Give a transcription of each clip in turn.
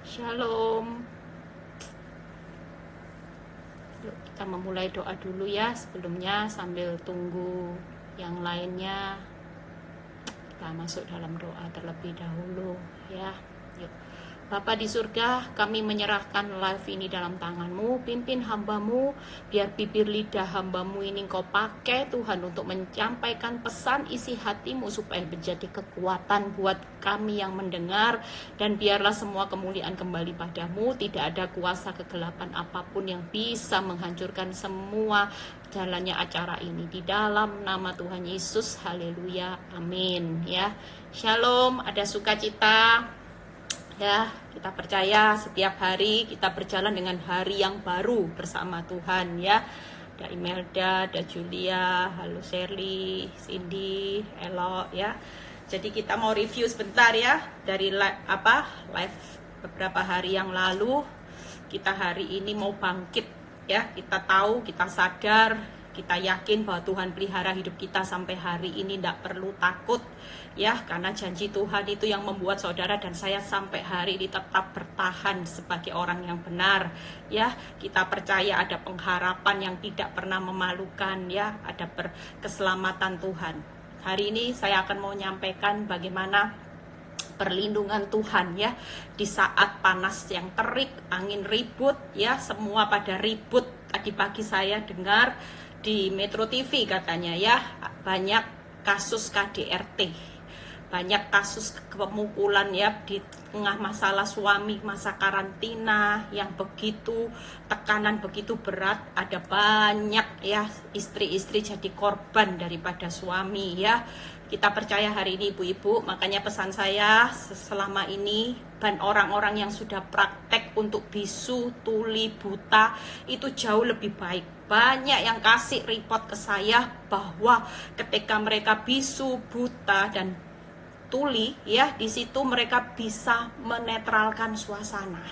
Shalom. Yuk kita memulai doa dulu ya. Sebelumnya sambil tunggu yang lainnya, kita masuk dalam doa terlebih dahulu ya. Yuk. Bapa di surga, kami menyerahkan live ini dalam tangan-Mu. Pimpin hamba-Mu, biar bibir lidah hamba-Mu ini Engkau pakai Tuhan untuk menyampaikan pesan isi hati-Mu supaya menjadi kekuatan buat kami yang mendengar. Dan biarlah semua kemuliaan kembali padamu. Tidak ada kuasa kegelapan apapun yang bisa menghancurkan semua jalannya acara ini. Di dalam nama Tuhan Yesus, haleluya, amin ya. Shalom, ada sukacita. Ya, kita percaya setiap hari kita berjalan dengan hari yang baru bersama Tuhan ya. Ada Imelda, ada Julia, halo Shirley, Cindy, Elo ya. Jadi kita mau review sebentar ya dari live beberapa hari yang lalu. Kita hari ini mau bangkit ya. Kita tahu, kita sadar, kita yakin bahwa Tuhan pelihara hidup kita sampai hari ini, tidak perlu takut ya, karena janji Tuhan itu yang membuat saudara dan saya sampai hari ini tetap bertahan sebagai orang yang benar ya. Kita percaya ada pengharapan yang tidak pernah memalukan ya, ada keselamatan Tuhan. Hari ini saya akan mau menyampaikan bagaimana perlindungan Tuhan ya di saat panas yang terik, angin ribut ya, semua pada ribut. Tadi pagi saya dengar di Metro TV katanya ya, banyak kasus KDRT, banyak kasus pemukulan ya di tengah masalah suami, masa karantina yang begitu tekanan begitu berat. Ada banyak ya istri-istri jadi korban daripada suami ya. Kita percaya hari ini ibu-ibu, makanya pesan saya selama ini, dan orang-orang yang sudah praktek untuk bisu, tuli, buta, itu jauh lebih baik. Banyak yang kasih report ke saya bahwa ketika mereka bisu, buta, dan tuli, ya di situ mereka bisa menetralkan suasana.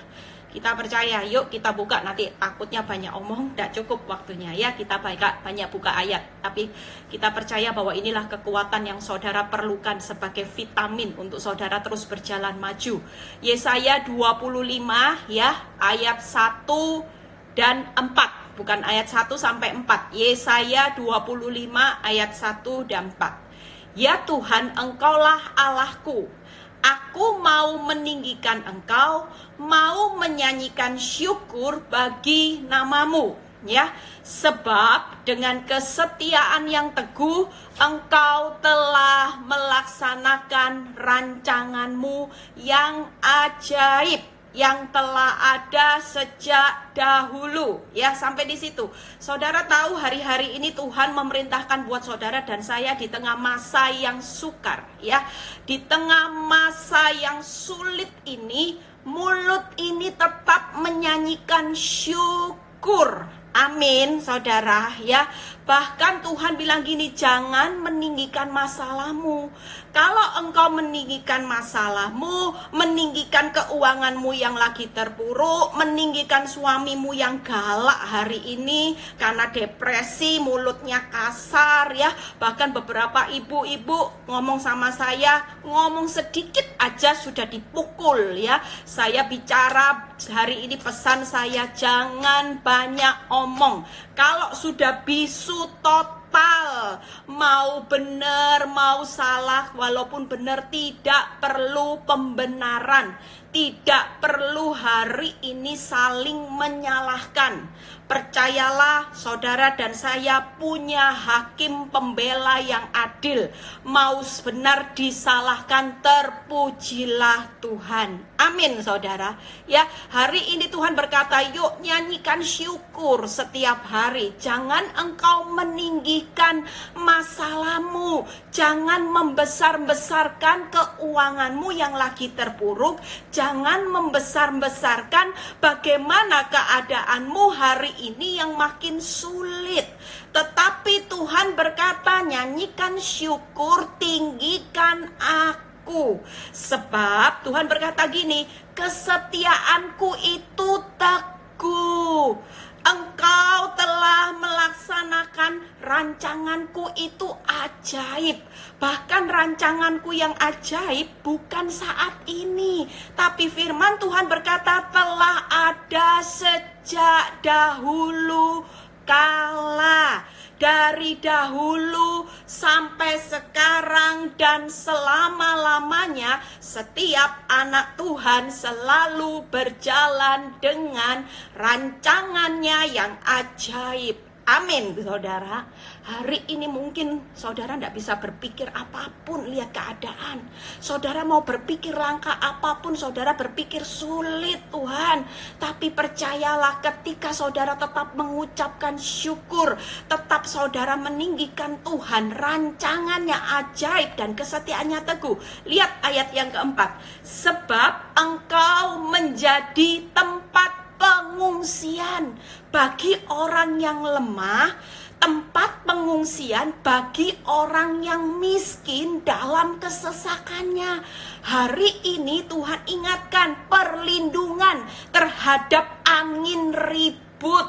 Kita percaya, yuk kita buka, nanti takutnya banyak omong, tidak cukup waktunya ya, kita banyak buka ayat. Tapi kita percaya bahwa inilah kekuatan yang saudara perlukan sebagai vitamin untuk saudara terus berjalan maju. Yesaya 25 ya, ayat 1 dan 4, bukan ayat 1 sampai 4. Yesaya 25 ayat 1 dan 4. Ya Tuhan, Engkaulah Allahku. Aku mau meninggikan Engkau, mau menyanyikan syukur bagi namamu, ya. Sebab dengan kesetiaan yang teguh, Engkau telah melaksanakan rancanganmu yang ajaib, yang telah ada sejak dahulu. Ya, sampai di situ. Saudara tahu hari-hari ini Tuhan memerintahkan buat saudara dan saya di tengah masa yang sukar, ya. Di tengah masa yang sulit ini, mulut ini tetap menyanyikan syukur. Amin, saudara, ya. Bahkan Tuhan bilang gini, jangan meninggikan masalahmu. Kalau engkau meninggikan masalahmu, meninggikan keuanganmu yang lagi terpuruk, meninggikan suamimu yang galak hari ini karena depresi, mulutnya kasar ya. Bahkan beberapa ibu-ibu ngomong sama saya, ngomong sedikit aja sudah dipukul ya. Saya bicara hari ini, pesan saya, jangan banyak omong. Kalau sudah bisu total, mau benar mau salah, walaupun benar tidak perlu pembenaran, tidak perlu hari ini saling menyalahkan. Percayalah, saudara dan saya punya hakim pembela yang adil. Mau benar disalahkan, terpujilah Tuhan. Amin, saudara. Ya, hari ini Tuhan berkata, yuk nyanyikan syukur setiap hari. Jangan engkau meninggikan masalahmu. Jangan membesar-besarkan keuanganmu yang lagi terpuruk. Jangan membesar-besarkan bagaimana keadaanmu hari ini yang makin sulit. Tetapi Tuhan berkata, nyanyikan syukur, tinggikan aku. Sebab Tuhan berkata gini, kesetiaanku itu teguh. Engkau telah melaksanakan rancanganku itu ajaib. Bahkan rancanganku yang ajaib bukan saat ini, tapi firman Tuhan berkata telah ada sejak dahulu kala. Dari dahulu sampai sekarang dan selama-lamanya, setiap anak Tuhan selalu berjalan dengan rancangannya yang ajaib. Amin, saudara. Hari ini mungkin saudara tidak bisa berpikir apapun, lihat keadaan. Saudara mau berpikir langkah apapun, saudara berpikir sulit Tuhan. Tapi percayalah, ketika saudara tetap mengucapkan syukur, tetap saudara meninggikan Tuhan, rancangannya ajaib dan kesetiaannya teguh. Lihat ayat yang keempat. Sebab engkau menjadi tempat pengungsian bagi orang yang lemah, tempat pengungsian bagi orang yang miskin dalam kesesakannya. Hari ini Tuhan ingatkan perlindungan terhadap angin ribut,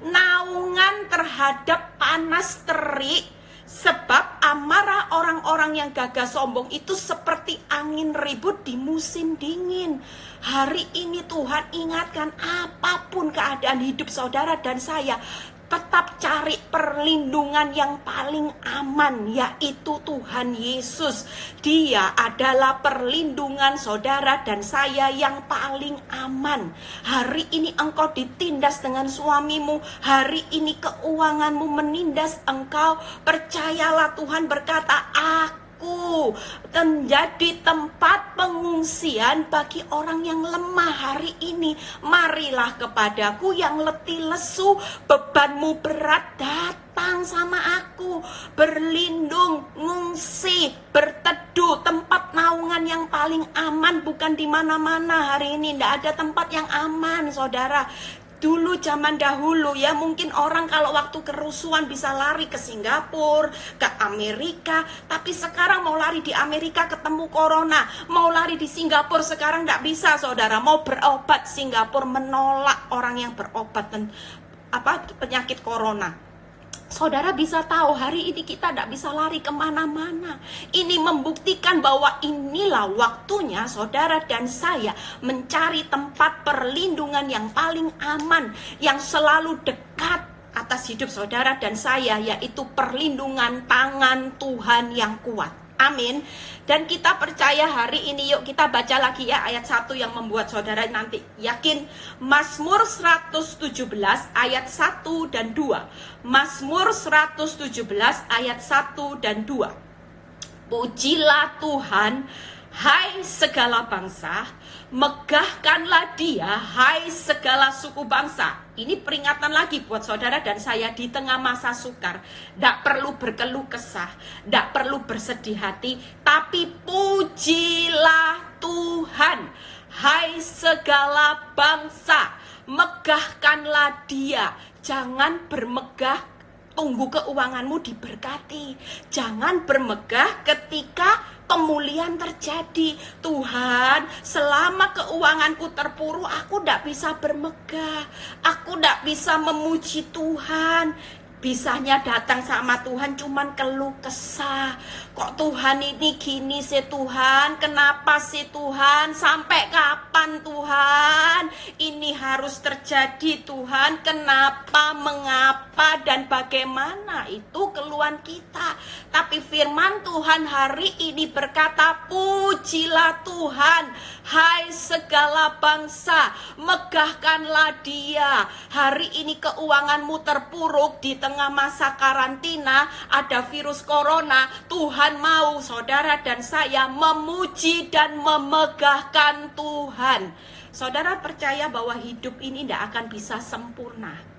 naungan terhadap panas terik. Sebab amarah orang-orang yang gagah sombong itu seperti angin ribut di musim dingin. Hari ini Tuhan ingatkan, apapun keadaan hidup saudara dan saya, tetap cari perlindungan yang paling aman, yaitu Tuhan Yesus. Dia adalah perlindungan saudara dan saya yang paling aman. Hari ini engkau ditindas dengan suamimu, hari ini keuanganmu menindas engkau. Percayalah, Tuhan berkata, Aku menjadi tempat pengungsian bagi orang yang lemah hari ini. Marilah kepadaku yang letih lesu, bebanmu berat, datang sama aku. Berlindung, ngungsi, berteduh. Tempat naungan yang paling aman bukan di mana-mana hari ini. Tidak ada tempat yang aman, saudara. Dulu zaman dahulu ya, mungkin orang kalau waktu kerusuhan bisa lari ke Singapura, ke Amerika. Tapi sekarang mau lari di Amerika ketemu corona, mau lari di Singapura sekarang tidak bisa, saudara. Mau berobat, Singapura menolak orang yang berobat penyakit corona. Saudara bisa tahu hari ini kita tidak bisa lari kemana-mana. Ini membuktikan bahwa inilah waktunya saudara dan saya mencari tempat perlindungan yang paling aman, yang selalu dekat atas hidup saudara dan saya, yaitu perlindungan tangan Tuhan yang kuat. Amin. Dan kita percaya hari ini, yuk kita baca lagi ya ayat 1 yang membuat saudara nanti yakin. Mazmur 117 ayat 1 dan 2. Mazmur 117 ayat 1 dan 2. Pujilah Tuhan, hai segala bangsa, megahkanlah Dia, hai segala suku bangsa. Ini peringatan lagi buat saudara dan saya di tengah masa sukar. Tidak perlu berkeluh kesah, tidak perlu bersedih hati, tapi pujilah Tuhan, hai segala bangsa, megahkanlah Dia. Jangan bermegah, tunggu keuanganmu diberkati. Jangan bermegah ketika pemulihan terjadi. Tuhan, selama keuanganku terpuruk, aku tidak bisa bermegah, aku tidak bisa memuji Tuhan. Bisanya datang sama Tuhan cuman keluh kesah. Kok Tuhan ini gini sih Tuhan? Kenapa sih Tuhan? Sampai kapan Tuhan? Ini harus terjadi Tuhan. Kenapa, mengapa, dan bagaimana? Itu keluhan kita. Tapi firman Tuhan hari ini berkata, pujilah Tuhan, hai segala bangsa, megahkanlah Dia. Hari ini keuanganmu terpuruk di tengah masa karantina, ada virus corona. Tuhan mau saudara dan saya memuji dan memegahkan Tuhan. Saudara percaya bahwa hidup ini tidak akan bisa sempurna.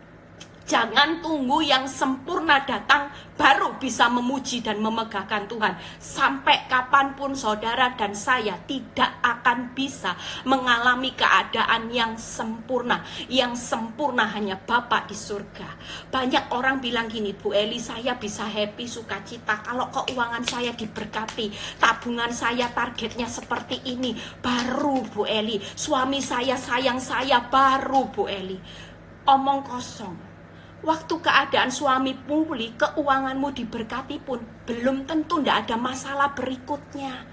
Jangan tunggu yang sempurna datang baru bisa memuji dan memegahkan Tuhan. Sampai kapanpun saudara dan saya tidak akan bisa mengalami keadaan yang sempurna. Yang sempurna hanya Bapa di surga. Banyak orang bilang gini, Bu Eli, saya bisa happy, sukacita kalau keuangan saya diberkati, tabungan saya targetnya seperti ini, baru Bu Eli. Suami saya sayang saya, baru Bu Eli. omong kosong. Waktu keadaan suami pulih, keuanganmu diberkati pun belum tentu ndak ada masalah berikutnya.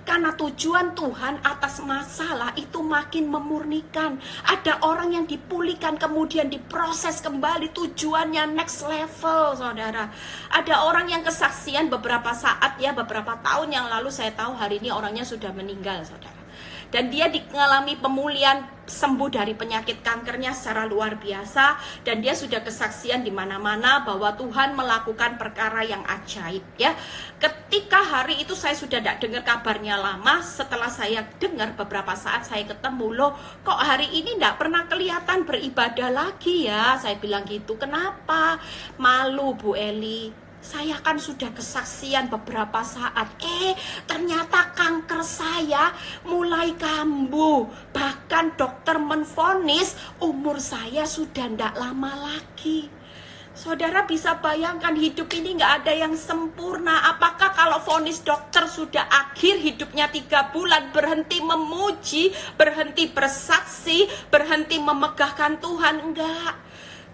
Karena tujuan Tuhan atas masalah itu makin memurnikan. Ada orang yang dipulihkan kemudian diproses kembali, tujuannya next level, saudara. Ada orang yang kesaksian beberapa saat ya, beberapa tahun yang lalu, saya tahu hari ini orangnya sudah meninggal, saudara. Dan dia mengalami pemulihan, sembuh dari penyakit kankernya secara luar biasa. Dan dia sudah kesaksian di mana-mana bahwa Tuhan melakukan perkara yang ajaib ya. Ketika hari itu saya sudah tidak dengar kabarnya lama. Setelah saya dengar beberapa saat saya ketemu, loh kok hari ini tidak pernah kelihatan beribadah lagi ya. Saya bilang gitu, kenapa? Malu Bu Eli. Saya kan sudah kesaksian beberapa saat. Ternyata kanker saya mulai kambuh. Bahkan dokter menvonis umur saya sudah tidak lama lagi. Saudara bisa bayangkan, hidup ini nggak ada yang sempurna. Apakah kalau vonis dokter sudah akhir hidupnya 3 bulan, berhenti memuji, berhenti bersaksi, berhenti memegahkan Tuhan? Enggak.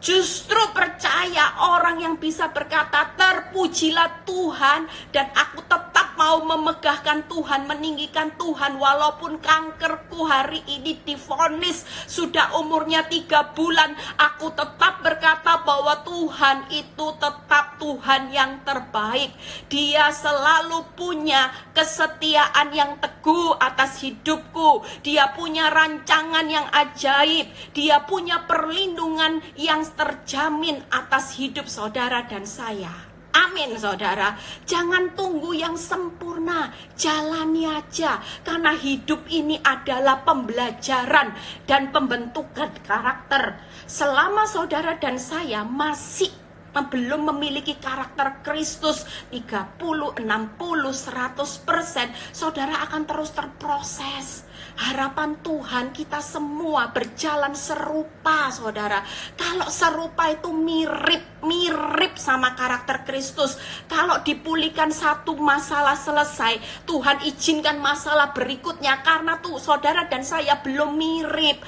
Justru percaya orang yang bisa berkata terpujilah Tuhan, dan aku tetap mau memegahkan Tuhan, meninggikan Tuhan walaupun kankerku hari ini divonis sudah umurnya 3 bulan. Aku tetap berkata bahwa Tuhan itu tetap Tuhan yang terbaik. Dia selalu punya kesetiaan yang teguh atas hidupku. Dia punya rancangan yang ajaib. Dia punya perlindungan yang terjamin atas hidup saudara dan saya. Amin saudara. Jangan tunggu yang sempurna, jalani aja. Karena hidup ini adalah pembelajaran dan pembentukan karakter. Selama saudara dan saya masih belum memiliki karakter Kristus 30, 60, 100%, saudara akan terus terproses. Harapan Tuhan kita semua berjalan serupa, saudara. Kalau serupa itu mirip sama karakter Kristus. Kalau dipulihkan satu masalah selesai, Tuhan izinkan masalah berikutnya. Karena tuh saudara dan saya belum mirip,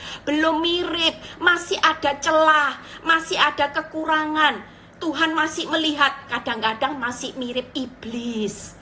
masih ada celah, masih ada kekurangan. Tuhan masih melihat, kadang-kadang masih mirip iblis.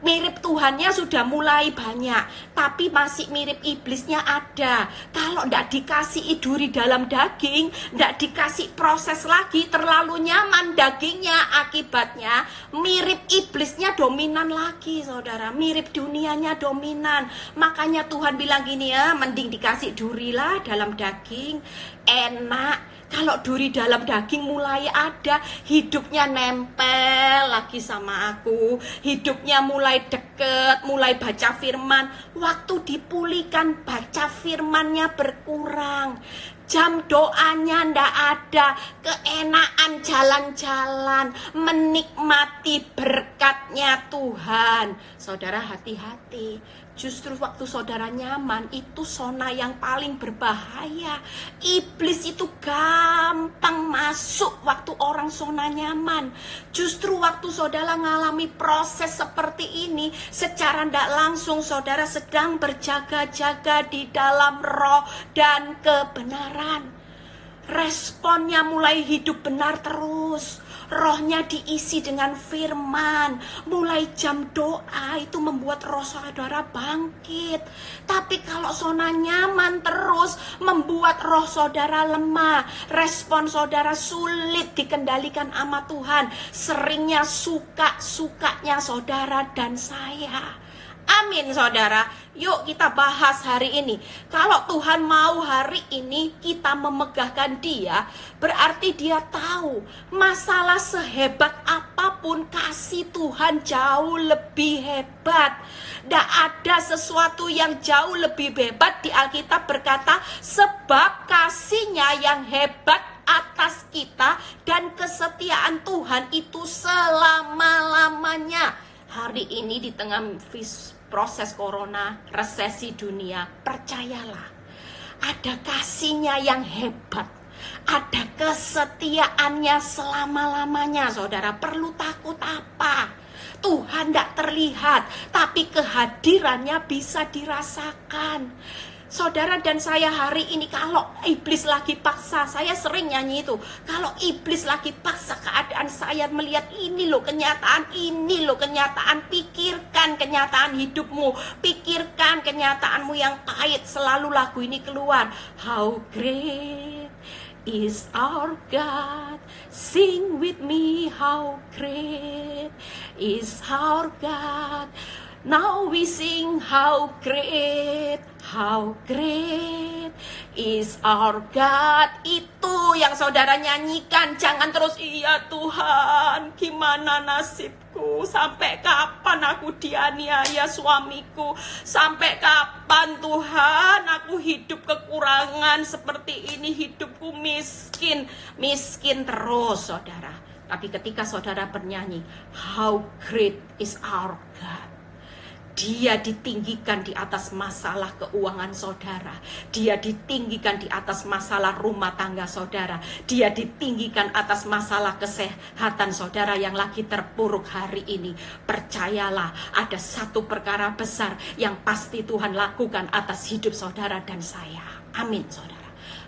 Mirip Tuhannya sudah mulai banyak, tapi masih mirip iblisnya ada. Kalau tidak dikasih duri dalam daging, tidak dikasih proses lagi, terlalu nyaman dagingnya, akibatnya mirip iblisnya dominan lagi, saudara. Mirip dunianya dominan. Makanya Tuhan bilang gini ya, mending dikasih duri lah dalam daging, enak. Kalau duri dalam daging mulai ada, hidupnya nempel lagi sama aku, hidupnya mulai deket, mulai baca firman. Waktu dipulihkan, baca firmannya berkurang, jam doanya ndak ada, keenaan jalan-jalan, menikmati berkatnya Tuhan. Saudara hati-hati. Justru waktu saudara nyaman, itu zona yang paling berbahaya. Iblis itu gampang masuk waktu orang zona nyaman. Justru waktu saudara mengalami proses seperti ini, secara tidak langsung saudara sedang berjaga-jaga di dalam roh dan kebenaran. Responnya mulai hidup benar terus. Rohnya diisi dengan firman. Mulai jam doa itu membuat roh saudara bangkit. Tapi kalau zona nyaman terus membuat roh saudara lemah. Respon saudara sulit dikendalikan sama Tuhan. Seringnya suka-sukanya saudara dan saya. Amin saudara. Yuk kita bahas hari ini. Kalau Tuhan mau hari ini kita memegahkan Dia, berarti Dia tahu masalah sehebat apapun, kasih Tuhan jauh lebih hebat. Tidak ada sesuatu yang jauh lebih hebat. Di Alkitab berkata, sebab kasihnya yang hebat atas kita dan kesetiaan Tuhan itu selama-lamanya. Hari ini di tengah proses corona, resesi dunia, percayalah, ada kasihnya yang hebat, ada kesetiaannya selama-lamanya. Saudara perlu takut apa? Tuhan tidak terlihat, tapi kehadirannya bisa dirasakan. Saudara dan saya hari ini kalau iblis lagi paksa, saya sering nyanyi itu, kalau iblis lagi paksa keadaan saya melihat ini loh kenyataan, pikirkan kenyataan hidupmu, pikirkan kenyataanmu yang pahit, selalu lagu ini keluar. How great is our God, sing with me, how great is our God. Now we sing, how great is our God. Itu yang saudara nyanyikan. Jangan terus, iya Tuhan, gimana nasibku? Sampai kapan aku dianiaya suamiku? Sampai kapan Tuhan aku hidup kekurangan seperti ini? Hidupku miskin terus, saudara. Tapi ketika saudara bernyanyi, how great is our God, dia ditinggikan di atas masalah keuangan saudara. Dia ditinggikan di atas masalah rumah tangga saudara. Dia ditinggikan atas masalah kesehatan saudara yang lagi terpuruk hari ini. Percayalah, ada satu perkara besar yang pasti Tuhan lakukan atas hidup saudara dan saya. Amin, saudara.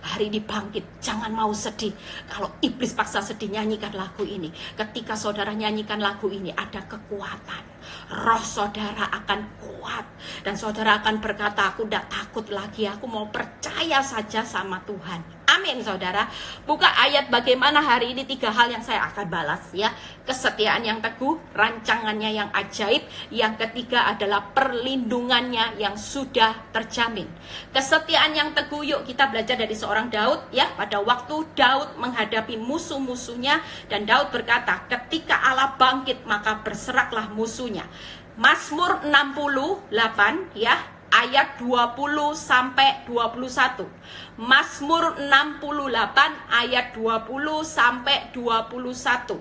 Hari ini bangkit, jangan mau sedih. Kalau iblis paksa sedih, nyanyikan lagu ini. Ketika saudara nyanyikan lagu ini, ada kekuatan. Roh saudara akan kuat. Dan saudara akan berkata, aku tidak takut lagi, aku mau percaya saja sama Tuhan. Amin, saudara. Buka ayat bagaimana hari ini 3 hal yang saya akan balas ya. Kesetiaan yang teguh, rancangannya yang ajaib. Yang ketiga adalah perlindungannya yang sudah terjamin. Kesetiaan yang teguh, yuk kita belajar dari seorang Daud ya. Pada waktu Daud menghadapi musuh-musuhnya, dan Daud berkata, ketika Allah bangkit maka berseraklah musuhnya. Mazmur 68 ya, ayat 20 sampai 21. Mazmur 68 ayat 20 sampai 21.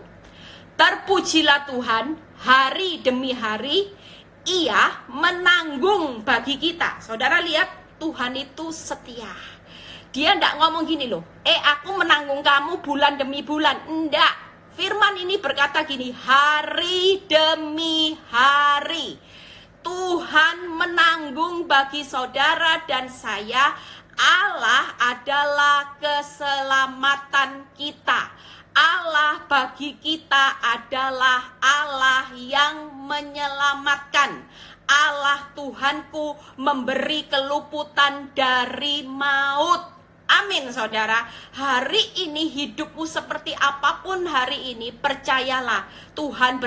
Terpujilah Tuhan, hari demi hari Ia menanggung bagi kita. Saudara lihat, Tuhan itu setia. Dia enggak ngomong gini loh, aku menanggung kamu bulan demi bulan. Enggak. Firman ini berkata gini, hari demi hari Tuhan menanggung bagi saudara dan saya. Allah adalah keselamatan kita. Allah bagi kita adalah Allah yang menyelamatkan. Allah Tuhanku memberi keluputan dari maut. Amin, saudara. Hari ini hidupmu seperti apapun hari ini, percayalah, Tuhan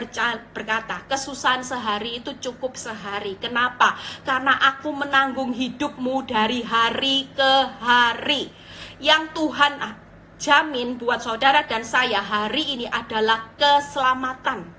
berkata, kesusahan sehari itu cukup sehari. Kenapa? Karena aku menanggung hidupmu dari hari ke hari. Yang Tuhan jamin buat saudara dan saya hari ini adalah keselamatan.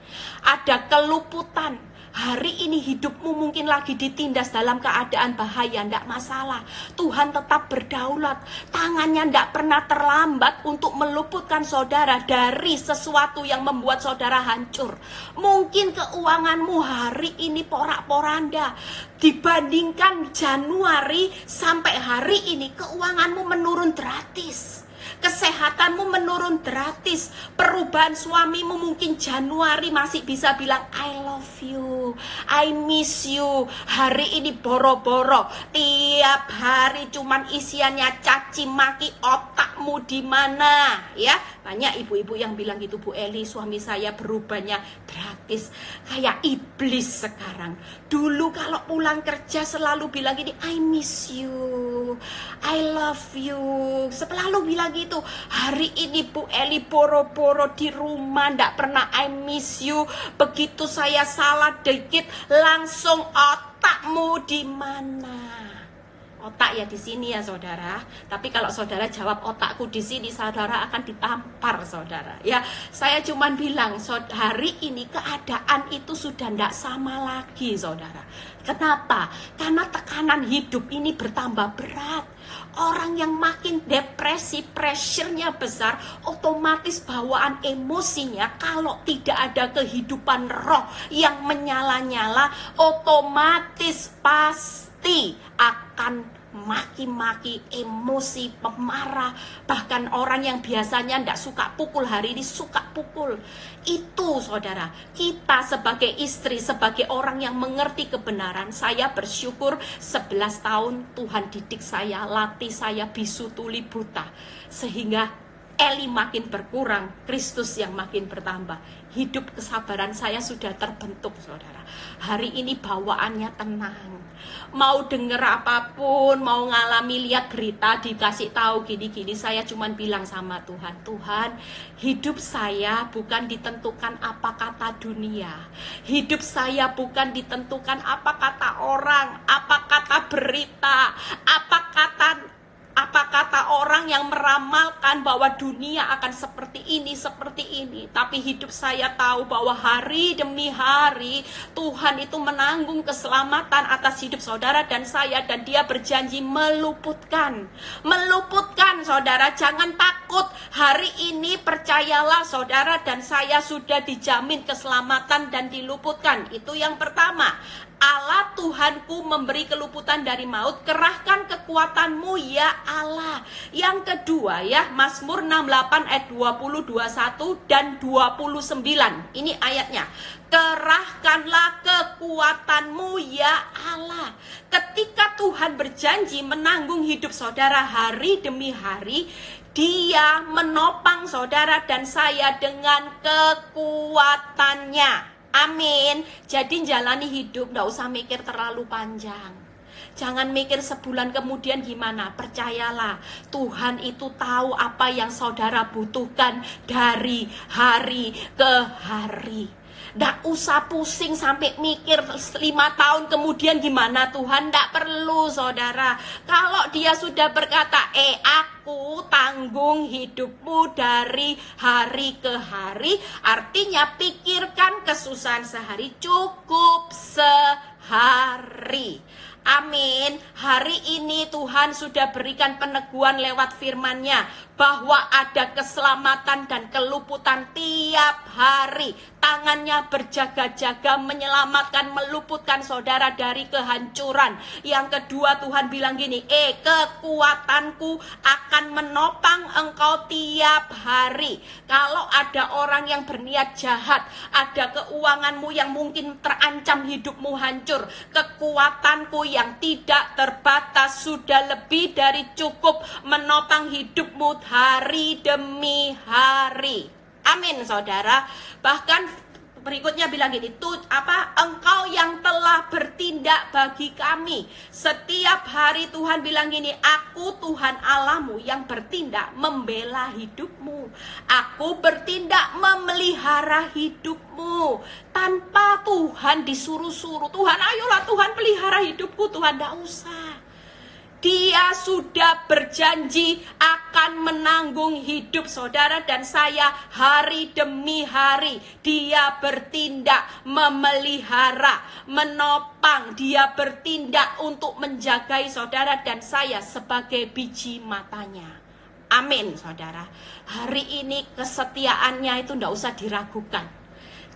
Ada keluputan. Hari ini hidupmu mungkin lagi ditindas dalam keadaan bahaya, tidak masalah. Tuhan tetap berdaulat. Tangannya tidak pernah terlambat untuk meluputkan saudara dari sesuatu yang membuat saudara hancur. Mungkin keuanganmu hari ini porak-poranda. Dibandingkan Januari sampai hari ini, keuanganmu menurun drastis. Kesehatanmu menurun drastis. Perubahan suamimu mungkin Januari masih bisa bilang I love you, I miss you. Hari ini boro-boro, tiap hari cuman isiannya caci maki. Otakmu di mana? Ya, banyak ibu-ibu yang bilang gitu, Bu Eli, suami saya berubahnya drastis kayak iblis sekarang. Dulu kalau pulang kerja selalu bilang gini, I miss you, I love you, selalu bilang gitu. Hari ini Bu Eli boro-boro di rumah, ndak pernah I miss you. Begitu saya salah dikit langsung otakmu di mana? Otak ya di sini ya saudara. Tapi kalau saudara jawab otakku di sini, saudara akan ditampar saudara. Ya, saya cuman bilang hari ini keadaan itu sudah ndak sama lagi saudara. Kenapa? Karena tekanan hidup ini bertambah berat. Orang yang makin depresi, pressure-nya besar, otomatis bawaan emosinya kalau tidak ada kehidupan roh yang menyala-nyala, otomatis pasti akan maki-maki, emosi, pemarah, bahkan orang yang biasanya tidak suka pukul hari ini suka pukul. Itu saudara, kita sebagai istri, sebagai orang yang mengerti kebenaran, saya bersyukur 11 tahun Tuhan didik saya, latih saya bisu tuli buta, sehingga Eli makin berkurang, Kristus yang makin bertambah. Hidup kesabaran saya sudah terbentuk saudara. Hari ini bawaannya tenang. Mau denger apapun, mau ngalami, lihat berita, dikasih tahu gini-gini, saya cuman bilang sama Tuhan, Tuhan, hidup saya bukan ditentukan apa kata dunia. Hidup saya bukan ditentukan apa kata orang, apa kata berita, apa kata orang yang meramalkan bahwa dunia akan seperti ini. Tapi hidup saya tahu bahwa hari demi hari Tuhan itu menanggung keselamatan atas hidup saudara dan saya, dan Dia berjanji meluputkan saudara. Jangan takut, hari ini percayalah saudara dan saya sudah dijamin keselamatan dan diluputkan. Itu yang pertama. Allah Tuhanku memberi keluputan dari maut, kerahkan kekuatanmu ya Allah. Yang kedua ya, Mazmur 68 ayat 20, 21 dan 29. Ini ayatnya. Kerahkanlah kekuatanmu ya Allah. Ketika Tuhan berjanji menanggung hidup saudara hari demi hari, Dia menopang saudara dan saya dengan kekuatannya. Amin. Jadi jalani hidup, gak usah mikir terlalu panjang. Jangan mikir sebulan kemudian gimana. Percayalah, Tuhan itu tahu apa yang saudara butuhkan dari hari ke hari. Nggak usah pusing sampai mikir 5 tahun kemudian gimana Tuhan. Nggak perlu saudara. Kalau Dia sudah berkata, aku tanggung hidupmu dari hari ke hari, artinya pikirkan kesusahan sehari, cukup sehari. Amin. Hari ini Tuhan sudah berikan peneguhan lewat firman-Nya bahwa ada keselamatan dan keluputan tiap hari. Tangannya berjaga-jaga menyelamatkan, meluputkan saudara dari kehancuran. Yang kedua, Tuhan bilang gini, kekuatanku akan menopang engkau tiap hari. Kalau ada orang yang berniat jahat, ada keuanganmu yang mungkin terancam, hidupmu hancur, kekuatanku yang tidak terbatas sudah lebih dari cukup menopang hidupmu hari demi hari. Amin saudara. Bahkan berikutnya bilang gini, engkau yang telah bertindak bagi kami. Setiap hari Tuhan bilang gini, aku Tuhan Allahmu yang bertindak membela hidupmu. Aku bertindak memelihara hidupmu. Tanpa Tuhan disuruh-suruh, Tuhan ayolah Tuhan pelihara hidupku, Tuhan tidak usah. Dia sudah berjanji akan menanggung hidup saudara dan saya hari demi hari. Dia bertindak memelihara, menopang. Dia bertindak untuk menjagai saudara dan saya sebagai biji matanya. Amin saudara. Hari ini kesetiaannya itu tidak usah diragukan.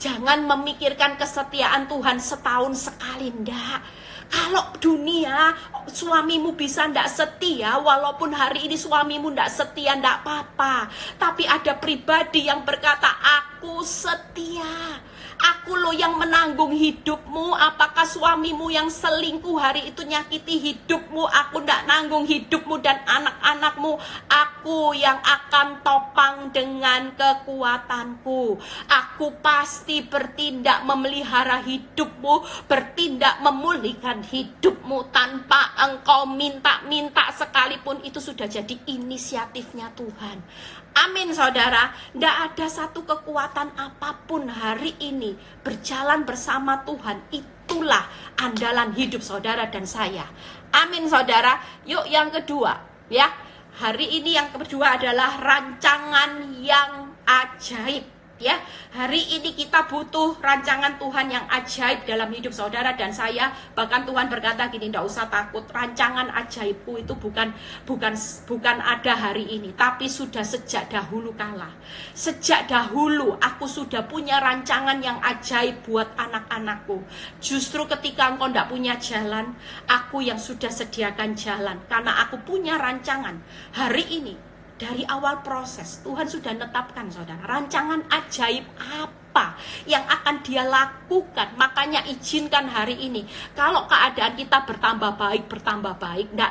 Jangan memikirkan kesetiaan Tuhan setahun sekali, enggak. Kalau dunia suamimu bisa ndak setia, walaupun hari ini suamimu ndak setia, ndak apa-apa. Tapi ada pribadi yang berkata, aku setia. Aku loh yang menanggung hidupmu. Apakah suamimu yang selingkuh hari itu nyakiti hidupmu? Aku ndak nanggung hidupmu dan anak-anakmu. Aku yang akan topang dengan kekuatanku. Aku pasti bertindak memelihara hidupmu, bertindak memulihkan hidupmu tanpa engkau minta-minta sekalipun. Itu sudah jadi inisiatifnya Tuhan. Amin saudara. Tidak ada satu kekuatan apapun hari ini berjalan bersama Tuhan. Itulah andalan hidup saudara dan saya. Amin saudara. Yuk yang kedua ya. Hari ini yang kedua adalah rancangan yang ajaib ya. Hari ini kita butuh rancangan Tuhan yang ajaib dalam hidup saudara dan saya. Bahkan Tuhan berkata gini, tidak usah takut, rancangan ajaibku itu bukan ada hari ini, tapi sudah sejak dahulu kala. Sejak dahulu aku sudah punya rancangan yang ajaib buat anak-anakku. Justru ketika engkau tidak punya jalan, aku yang sudah sediakan jalan. Karena aku punya rancangan. Hari ini dari awal proses Tuhan sudah netapkan saudara, rancangan ajaib apa yang akan dia lakukan. Makanya izinkan hari ini, kalau keadaan kita bertambah baik,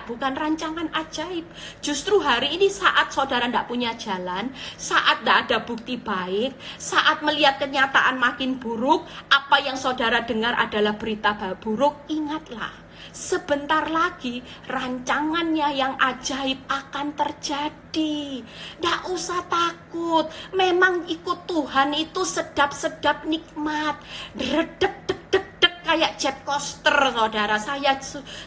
bukan rancangan ajaib. Justru hari ini saat saudara tidak punya jalan, saat tidak ada bukti baik, saat melihat kenyataan makin buruk, apa yang saudara dengar adalah berita buruk, ingatlah, sebentar lagi rancangannya yang ajaib akan terjadi. Nggak usah takut. Memang ikut Tuhan itu sedap-sedap nikmat. Redek kayak jet coaster saudara.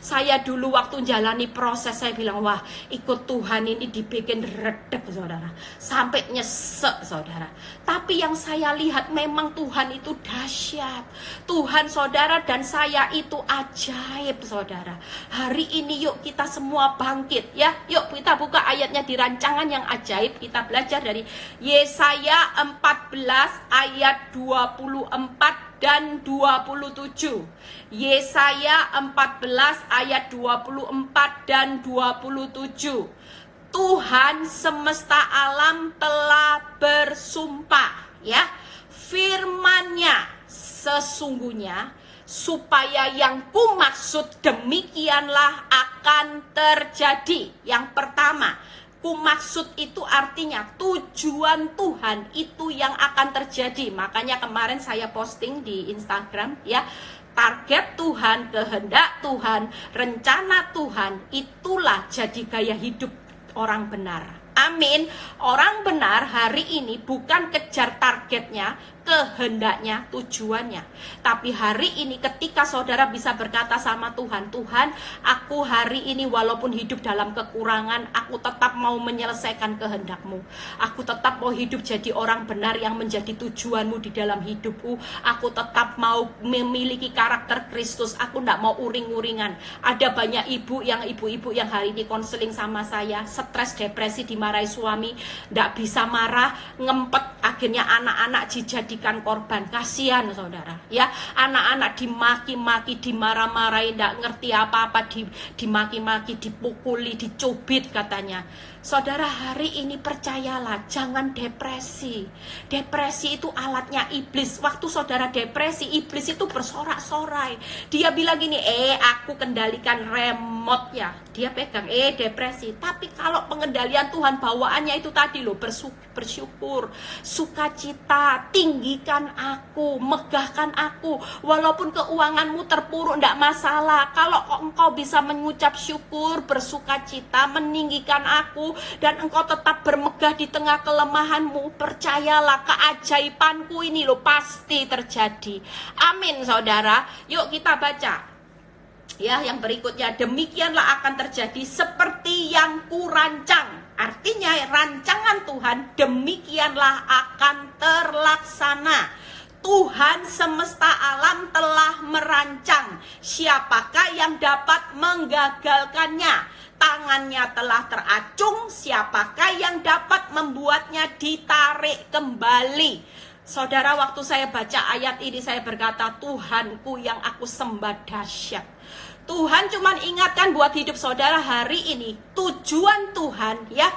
Saya dulu waktu jalani proses, saya bilang wah ikut Tuhan ini dibikin redek saudara, sampai nyesek saudara. Tapi yang saya lihat memang Tuhan itu dahsyat. Tuhan saudara dan saya itu ajaib saudara. Hari ini yuk kita semua bangkit ya. Yuk kita buka ayatnya di rancangan yang ajaib. Kita belajar dari Yesaya 14 ayat 24 dan 27. Yesaya 14 ayat 24 dan 27. Tuhan semesta alam telah bersumpah ya, firman-Nya sesungguhnya supaya yang kumaksud demikianlah akan terjadi. Yang pertama, kumaksud itu artinya tujuan Tuhan itu yang akan terjadi. Makanya kemarin saya posting di Instagram ya, target Tuhan, kehendak Tuhan, rencana Tuhan, itulah jadi gaya hidup orang benar. Amin. Orang benar hari ini bukan kejar targetnya, kehendaknya, tujuannya. Tapi hari ini ketika saudara bisa berkata sama Tuhan, Tuhan, aku hari ini walaupun hidup dalam kekurangan, aku tetap mau menyelesaikan kehendak-Mu. Aku tetap mau hidup jadi orang benar yang menjadi tujuan-Mu di dalam hidupku. Aku tetap mau memiliki karakter Kristus. Aku tidak mau uring-uringan. Ada banyak ibu-ibu yang hari ini konseling sama saya, stres, depresi, dimarahi suami, tidak bisa marah, ngempet, akhirnya anak-anak dijadikan korban. Kasihan saudara ya, anak-anak dimaki-maki, dimarah-marahi, tidak ngerti apa-apa, dimaki-maki, dipukuli, dicubit katanya. Saudara hari ini percayalah, jangan depresi. Depresi itu alatnya iblis. Waktu saudara depresi, iblis itu bersorak-sorai. Dia bilang gini, aku kendalikan remote ya. Dia pegang, depresi. Tapi kalau pengendalian Tuhan, bawaannya itu tadi loh, bersyukur, sukacita, tinggikan aku, megahkan aku. Walaupun keuanganmu terpuruk, tidak masalah. Kalau engkau bisa mengucap syukur, bersukacita, meninggikan aku, dan engkau tetap bermegah di tengah kelemahanmu, percayalah keajaibanku ini loh pasti terjadi. Amin saudara. Yuk kita baca ya yang berikutnya. Demikianlah akan terjadi seperti yang kurancang. Artinya rancangan Tuhan demikianlah akan terlaksana. Tuhan semesta alam telah merancang. Siapakah yang dapat menggagalkannya? Tangannya telah teracung, siapakah yang dapat membuatnya ditarik kembali? Saudara, waktu saya baca ayat ini saya berkata, Tuhanku yang aku sembah dahsyat. Tuhan cuma ingatkan buat hidup saudara hari ini, tujuan Tuhan ya,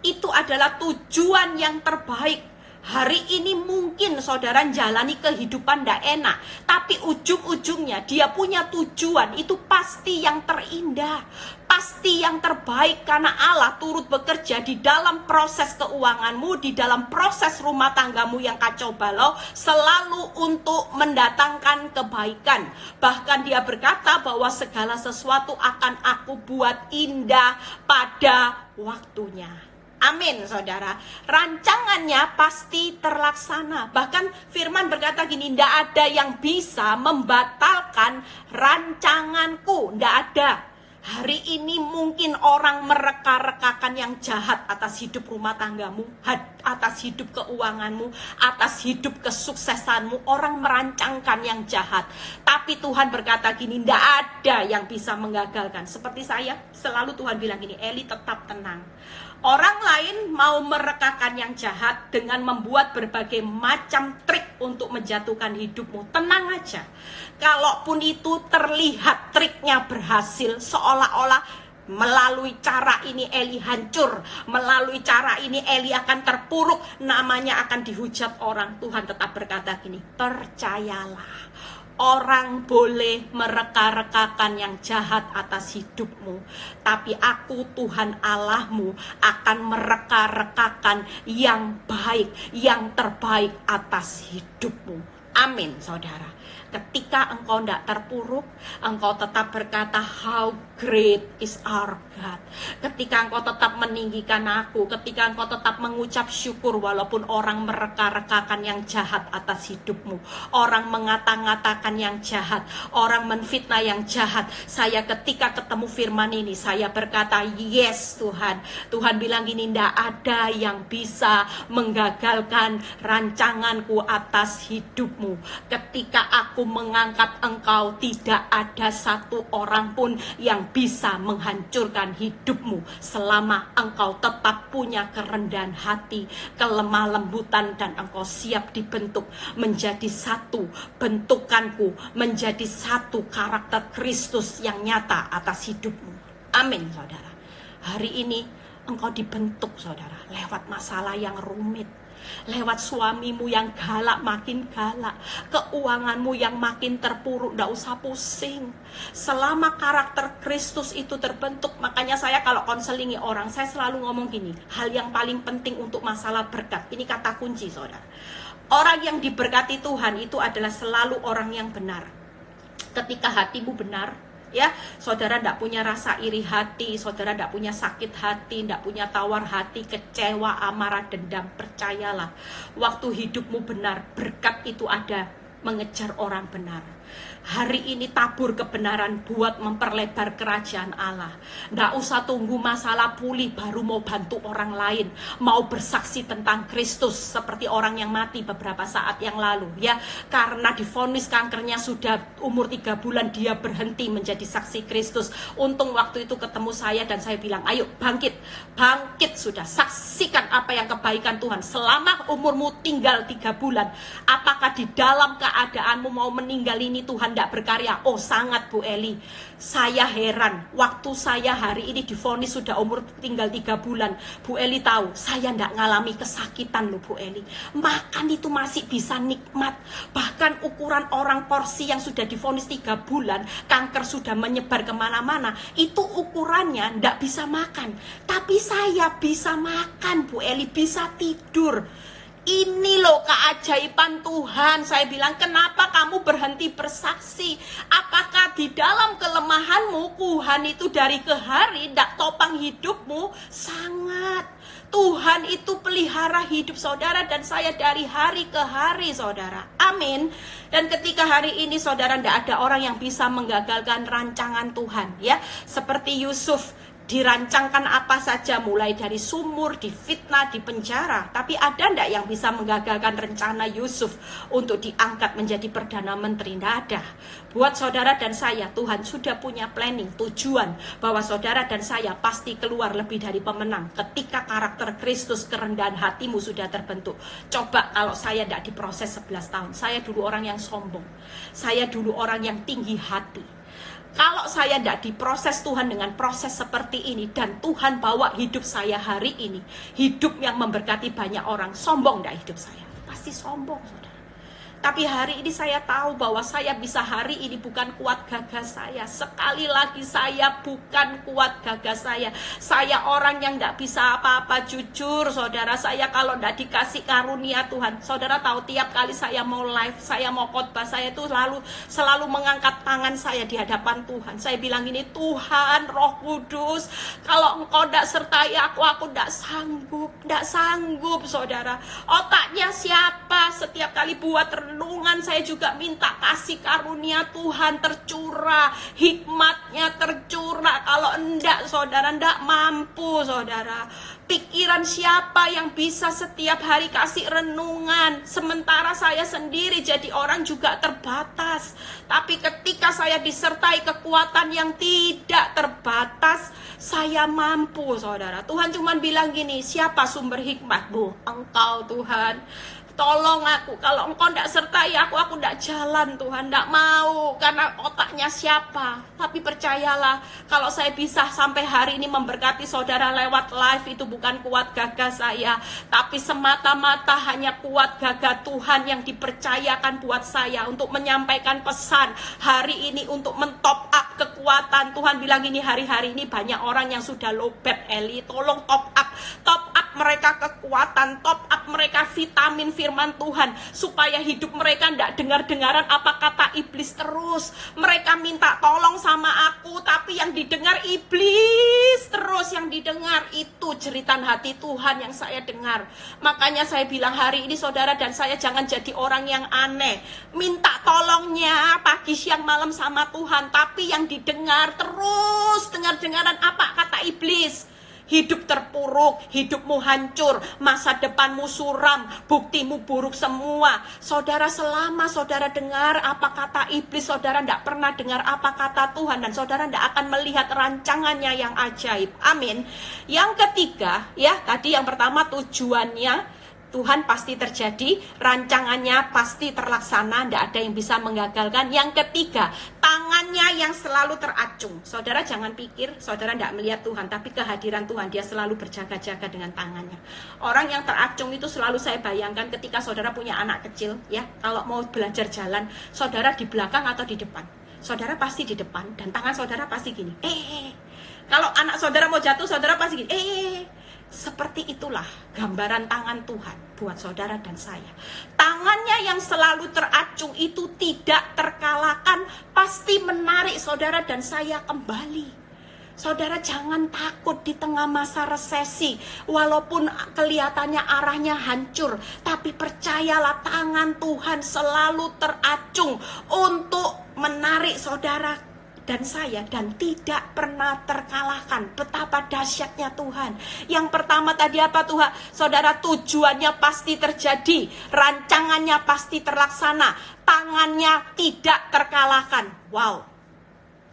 itu adalah tujuan yang terbaik. Hari ini mungkin saudara jalani kehidupan tidak enak, tapi ujung-ujungnya dia punya tujuan, itu pasti yang terindah, pasti yang terbaik. Karena Allah turut bekerja di dalam proses keuanganmu, di dalam proses rumah tanggamu yang kacau balau, selalu untuk mendatangkan kebaikan. Bahkan dia berkata bahwa segala sesuatu akan aku buat indah pada waktunya. Amin saudara, rancangannya pasti terlaksana. Bahkan firman berkata gini, tidak ada yang bisa membatalkan rancanganku. Tidak ada. Hari ini mungkin orang mereka-rekakan yang jahat atas hidup rumah tanggamu, atas hidup keuanganmu, atas hidup kesuksesanmu. Orang merancangkan yang jahat. Tapi Tuhan berkata gini, tidak ada yang bisa menggagalkan. Seperti saya, selalu Tuhan bilang gini, Eli tetap tenang. Orang lain mau merekakan yang jahat dengan membuat berbagai macam trik untuk menjatuhkan hidupmu. Tenang aja. Kalaupun itu terlihat triknya berhasil, seolah-olah melalui cara ini Eli hancur, melalui cara ini Eli akan terpuruk, namanya akan dihujat orang. Tuhan tetap berkata gini, percayalah. Orang boleh mereka-rekakan yang jahat atas hidupmu, tapi aku Tuhan Allahmu akan mereka-rekakan yang baik, yang terbaik atas hidupmu. Amin, saudara. Ketika engkau tidak terpuruk, engkau tetap berkata, how great is our God. Ketika engkau tetap meninggikan aku, ketika engkau tetap mengucap syukur walaupun orang mereka-rekakan yang jahat atas hidupmu, orang mengata-ngatakan yang jahat, orang menfitnah yang jahat. Saya ketika ketemu firman ini, saya berkata, yes Tuhan. Tuhan bilang gini, tidak ada yang bisa menggagalkan rancanganku atas hidupmu. Ketika aku mengangkat engkau, tidak ada satu orang pun yang bisa menghancurkan hidupmu selama engkau tetap punya kerendahan hati, kelemah lembutan, dan engkau siap dibentuk menjadi satu bentukanku, menjadi satu karakter Kristus yang nyata atas hidupmu. Amin, saudara. Hari ini engkau dibentuk, saudara, lewat masalah yang rumit, lewat suamimu yang galak makin galak, keuanganmu yang makin terpuruk, tidak usah pusing. Selama karakter Kristus itu terbentuk, makanya saya kalau konselingi orang, saya selalu ngomong gini, hal yang paling penting untuk masalah berkat, ini kata kunci, saudara. Orang yang diberkati Tuhan itu adalah selalu orang yang benar. Ketika hatimu benar, ya, saudara tidak punya rasa iri hati, saudara tidak punya sakit hati, tidak punya tawar hati, kecewa, amarah, dendam. Percayalah, waktu hidupmu benar, berkat itu ada mengejar orang benar. Hari ini tabur kebenaran buat memperlebar kerajaan Allah. Nggak usah tunggu masalah pulih baru mau bantu orang lain, mau bersaksi tentang Kristus seperti orang yang mati beberapa saat yang lalu, ya, karena divonis kankernya sudah umur 3 bulan dia berhenti menjadi saksi Kristus. Untung waktu itu ketemu saya dan saya bilang, ayo bangkit sudah, saksikan apa yang kebaikan Tuhan selama umurmu tinggal 3 bulan. Apakah di dalam keadaanmu mau meninggal ini Tuhan tidak berkarya? Oh sangat, Bu Eli. Saya heran, waktu saya hari ini divonis sudah umur tinggal 3 bulan. Bu Eli tahu, saya tidak ngalami kesakitan loh, Bu Eli. Makan itu masih bisa nikmat. Bahkan ukuran orang porsi yang sudah divonis 3 bulan, kanker sudah menyebar kemana-mana, itu ukurannya tidak bisa makan. Tapi saya bisa makan, Bu Eli, bisa tidur. Ini loh keajaiban Tuhan. Saya bilang, kenapa kamu berhenti bersaksi? Apakah di dalam kelemahanmu Tuhan itu dari ke hari tidak topang hidupmu? Sangat. Tuhan itu pelihara hidup saudara dan saya dari hari ke hari, saudara. Amin. Dan ketika hari ini saudara, tidak ada orang yang bisa menggagalkan rancangan Tuhan, ya. Seperti Yusuf, dirancangkan apa saja, mulai dari sumur, difitnah, di penjara. Tapi ada ndak yang bisa menggagalkan rencana Yusuf untuk diangkat menjadi Perdana Menteri? Ndak ada. Buat saudara dan saya, Tuhan sudah punya planning, tujuan bahwa saudara dan saya pasti keluar lebih dari pemenang ketika karakter Kristus, kerendahan hatimu sudah terbentuk. Coba kalau saya ndak diproses 11 tahun. Saya dulu orang yang sombong. Saya dulu orang yang tinggi hati. Kalau saya tidak diproses Tuhan dengan proses seperti ini, dan Tuhan bawa hidup saya hari ini, hidup yang memberkati banyak orang, sombong tidak hidup saya? Pasti sombong, saudara. Tapi hari ini saya tahu bahwa saya bisa hari ini bukan kuat gagah saya. Sekali lagi, saya bukan kuat gagah saya. Saya orang yang tidak bisa apa-apa, jujur saudara. Saya kalau tidak dikasih karunia Tuhan, saudara tahu, tiap kali saya mau live, saya mau khotbah, saya itu selalu mengangkat tangan saya di hadapan Tuhan. Saya bilang ini, Tuhan Roh Kudus, kalau Engkau tidak sertai aku tidak sanggup, saudara. Otaknya siapa setiap kali buat renungan saya juga minta kasih karunia Tuhan tercurah, hikmatnya tercurah. Kalau enggak saudara, enggak mampu saudara. Pikiran siapa yang bisa setiap hari kasih renungan? Sementara saya sendiri jadi orang juga terbatas. Tapi ketika saya disertai kekuatan yang tidak terbatas, saya mampu saudara. Tuhan cuma bilang gini, siapa sumber hikmatmu? Engkau Tuhan. Tolong aku, kalau engkau tidak sertai aku tidak jalan Tuhan, tidak mau, karena otaknya siapa. Tapi percayalah, kalau saya bisa sampai hari ini memberkati saudara lewat live, itu bukan kuat gagah saya, tapi semata-mata hanya kuat gagah Tuhan yang dipercayakan buat saya untuk menyampaikan pesan hari ini, untuk mentop up kekuatan. Tuhan bilang ini, hari-hari ini banyak orang yang sudah lowbat, Eli, tolong top up mereka kekuatan, top up mereka vitamin firman Tuhan, supaya hidup mereka tidak dengar-dengaran apa kata iblis terus. Mereka minta tolong sama aku, tapi yang didengar iblis terus. Yang didengar itu jeritan hati Tuhan yang saya dengar. Makanya saya bilang hari ini saudara dan saya jangan jadi orang yang aneh, minta tolongnya pagi siang malam sama Tuhan, tapi yang didengar terus dengar-dengaran apa kata iblis. Hidup terpuruk, hidupmu hancur, masa depanmu suram, buktimu buruk semua. Saudara, selama saudara dengar apa kata iblis, saudara tidak pernah dengar apa kata Tuhan, dan saudara tidak akan melihat rancangannya yang ajaib. Amin. Yang ketiga, ya tadi yang pertama tujuannya Tuhan pasti terjadi, rancangannya pasti terlaksana, tidak ada yang bisa menggagalkan. Yang ketiga, tangannya yang selalu teracung. Saudara jangan pikir saudara tidak melihat Tuhan, tapi kehadiran Tuhan, dia selalu berjaga-jaga dengan tangannya. Orang yang teracung itu selalu saya bayangkan ketika saudara punya anak kecil, ya, kalau mau belajar jalan, saudara di belakang atau di depan? Saudara pasti di depan, dan tangan saudara pasti gini. Kalau anak saudara mau jatuh, saudara pasti gini. Seperti itulah gambaran tangan Tuhan buat saudara dan saya. Tangannya yang selalu teracung itu tidak terkalahkan, pasti menarik saudara dan saya kembali. Saudara jangan takut di tengah masa resesi, walaupun kelihatannya arahnya hancur, tapi percayalah tangan Tuhan selalu teracung untuk menarik saudara dan saya, dan tidak pernah terkalahkan. Betapa dahsyatnya Tuhan. Yang pertama tadi apa Tuhan? Saudara, tujuannya pasti terjadi, rancangannya pasti terlaksana, tangannya tidak terkalahkan. Wow,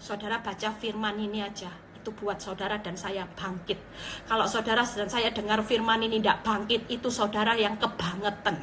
saudara baca firman ini aja, itu buat saudara dan saya bangkit. Kalau saudara dan saya dengar firman ini tidak bangkit, itu saudara yang kebangetan.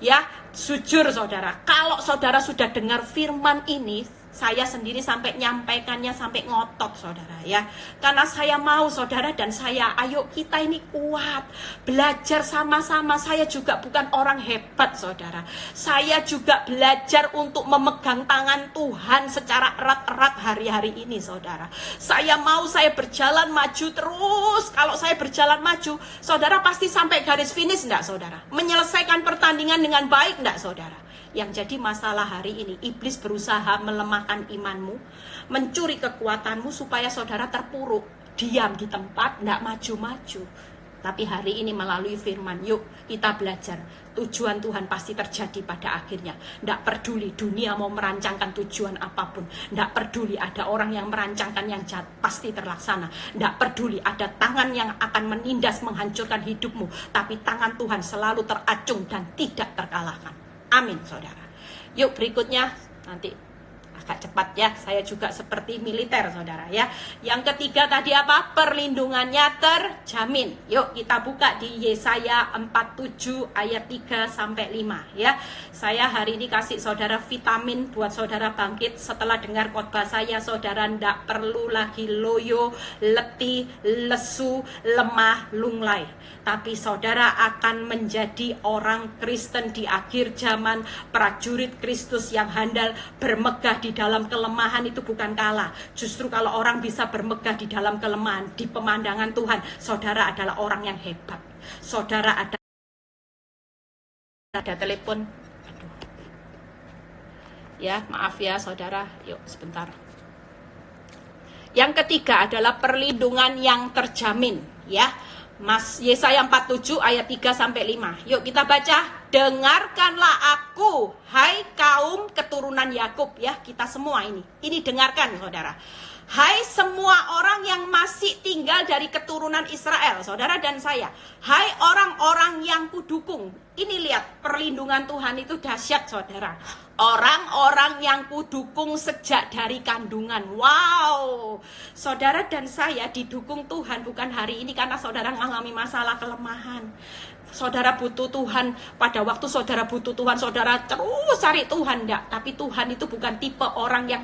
Ya, jujur saudara, kalau saudara sudah dengar firman ini, saya sendiri sampai nyampaikannya sampai ngotot saudara, ya. Karena saya mau saudara dan saya, ayo kita ini kuat, belajar sama-sama. Saya juga bukan orang hebat saudara, saya juga belajar untuk memegang tangan Tuhan secara erat-erat hari-hari ini saudara. Saya mau saya berjalan maju terus. Kalau saya berjalan maju, saudara pasti sampai garis finish enggak saudara? Menyelesaikan pertandingan dengan baik enggak saudara? Yang jadi masalah hari ini, iblis berusaha melemahkan imanmu, mencuri kekuatanmu supaya saudara terpuruk, diam di tempat, tidak maju-maju. Tapi hari ini melalui firman, yuk kita belajar. Tujuan Tuhan pasti terjadi pada akhirnya. Tidak peduli dunia mau merancangkan tujuan apapun, tidak peduli ada orang yang merancangkan yang jahat, pasti terlaksana. Tidak peduli ada tangan yang akan menindas, menghancurkan hidupmu, tapi tangan Tuhan selalu teracung dan tidak terkalahkan. Amin saudara. Yuk berikutnya, nanti agak cepat ya, saya juga seperti militer saudara ya. Yang ketiga tadi apa? Perlindungannya terjamin. Yuk kita buka di Yesaya 47 ayat 3 sampai 5 ya. Saya hari ini kasih saudara vitamin buat saudara bangkit. Setelah dengar khotbah saya, saudara ndak perlu lagi loyo, letih, lesu, lemah, lunglai. Tapi saudara akan menjadi orang Kristen di akhir zaman, prajurit Kristus yang handal, bermegah di dalam kelemahan. Itu bukan kalah. Justru kalau orang bisa bermegah di dalam kelemahan, di pemandangan Tuhan, saudara adalah orang yang hebat. Saudara ada telepon. Aduh. Ya, maaf ya saudara. Yuk sebentar. Yang ketiga adalah perlindungan yang terjamin, ya. Yesaya 47 ayat 3-5. Yuk kita baca. Dengarkanlah aku, hai kaum keturunan Yakub, ya, kita semua ini. Ini dengarkan, saudara. Hai semua orang yang masih tinggal dari keturunan Israel, saudara dan saya. Hai orang-orang yang kudukung. Ini lihat, perlindungan Tuhan itu dahsyat, saudara. Orang-orang yang kudukung sejak dari kandungan. Wow, saudara dan saya didukung Tuhan bukan hari ini karena saudara mengalami masalah kelemahan. Saudara butuh Tuhan, pada waktu saudara butuh Tuhan, saudara terus cari Tuhan, enggak. Tapi Tuhan itu bukan tipe orang yang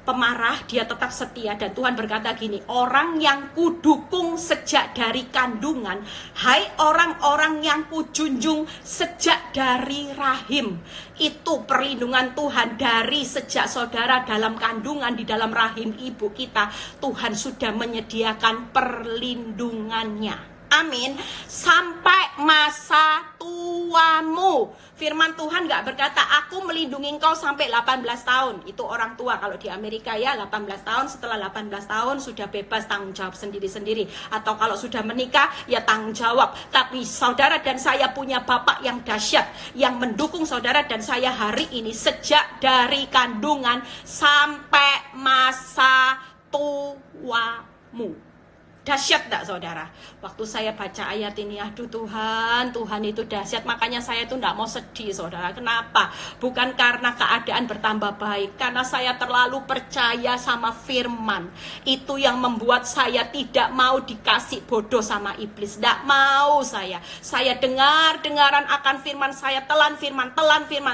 pemarah, dia tetap setia. Dan Tuhan berkata gini, orang yang kudukung sejak dari kandungan, hai orang-orang yang kujunjung sejak dari rahim. Itu perlindungan Tuhan dari sejak saudara dalam kandungan, di dalam rahim ibu kita. Tuhan sudah menyediakan perlindungannya. Amin. Sampai masa tuamu. Firman Tuhan gak berkata aku melindungi engkau sampai 18 tahun. Itu orang tua kalau di Amerika, ya, 18 tahun. Setelah 18 tahun sudah bebas tanggung jawab sendiri-sendiri. Atau kalau sudah menikah, ya tanggung jawab. Tapi saudara dan saya punya Bapak yang dahsyat, yang mendukung saudara dan saya hari ini sejak dari kandungan sampai masa tuamu. Dahsyat enggak, saudara? Waktu saya baca ayat ini, aduh Tuhan, Tuhan itu dahsyat. Makanya saya itu enggak mau sedih, saudara. Kenapa? Bukan karena keadaan bertambah baik, karena saya terlalu percaya sama firman. Itu yang membuat saya tidak mau dikasih bodoh sama iblis. Enggak mau saya. Saya dengaran akan firman, saya telan firman.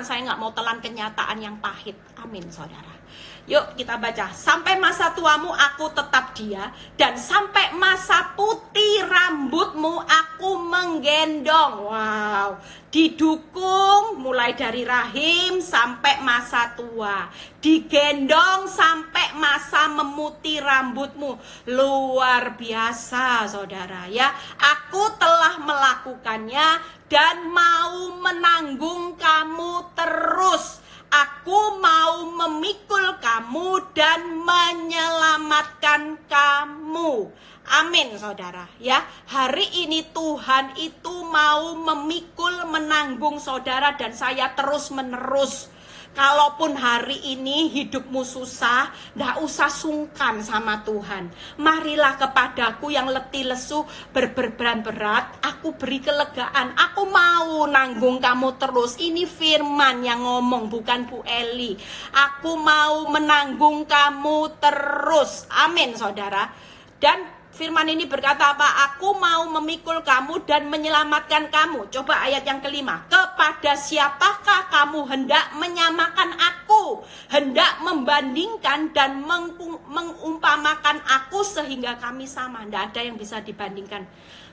Saya enggak mau telan kenyataan yang pahit. Amin, saudara. Yuk kita baca. Sampai masa tuamu aku tetap dia, dan sampai masa putih rambutmu aku menggendong. Wow, didukung mulai dari rahim sampai masa tua, digendong sampai masa memutih rambutmu. Luar biasa, saudara, ya. Aku telah melakukannya dan mau menanggung kamu terus. Aku mau memikul kamu dan menyelamatkan kamu. Amin, saudara, ya. Hari ini Tuhan itu mau memikul, menanggung saudara dan saya terus menerus. Kalaupun hari ini hidupmu susah, nggak usah sungkan sama Tuhan. Marilah kepadaku yang letih lesu berbeban berat, aku beri kelegaan. Aku mau nanggung kamu terus. Ini firman yang ngomong, bukan Bu Eli. Aku mau menanggung kamu terus. Amin, saudara. Dan firman ini berkata apa? Aku mau memikul kamu dan menyelamatkan kamu. Coba ayat yang kelima. Kepada siapakah kamu hendak menyamakan aku? Hendak membandingkan dan mengumpamakan aku sehingga kami sama. Tidak ada yang bisa dibandingkan.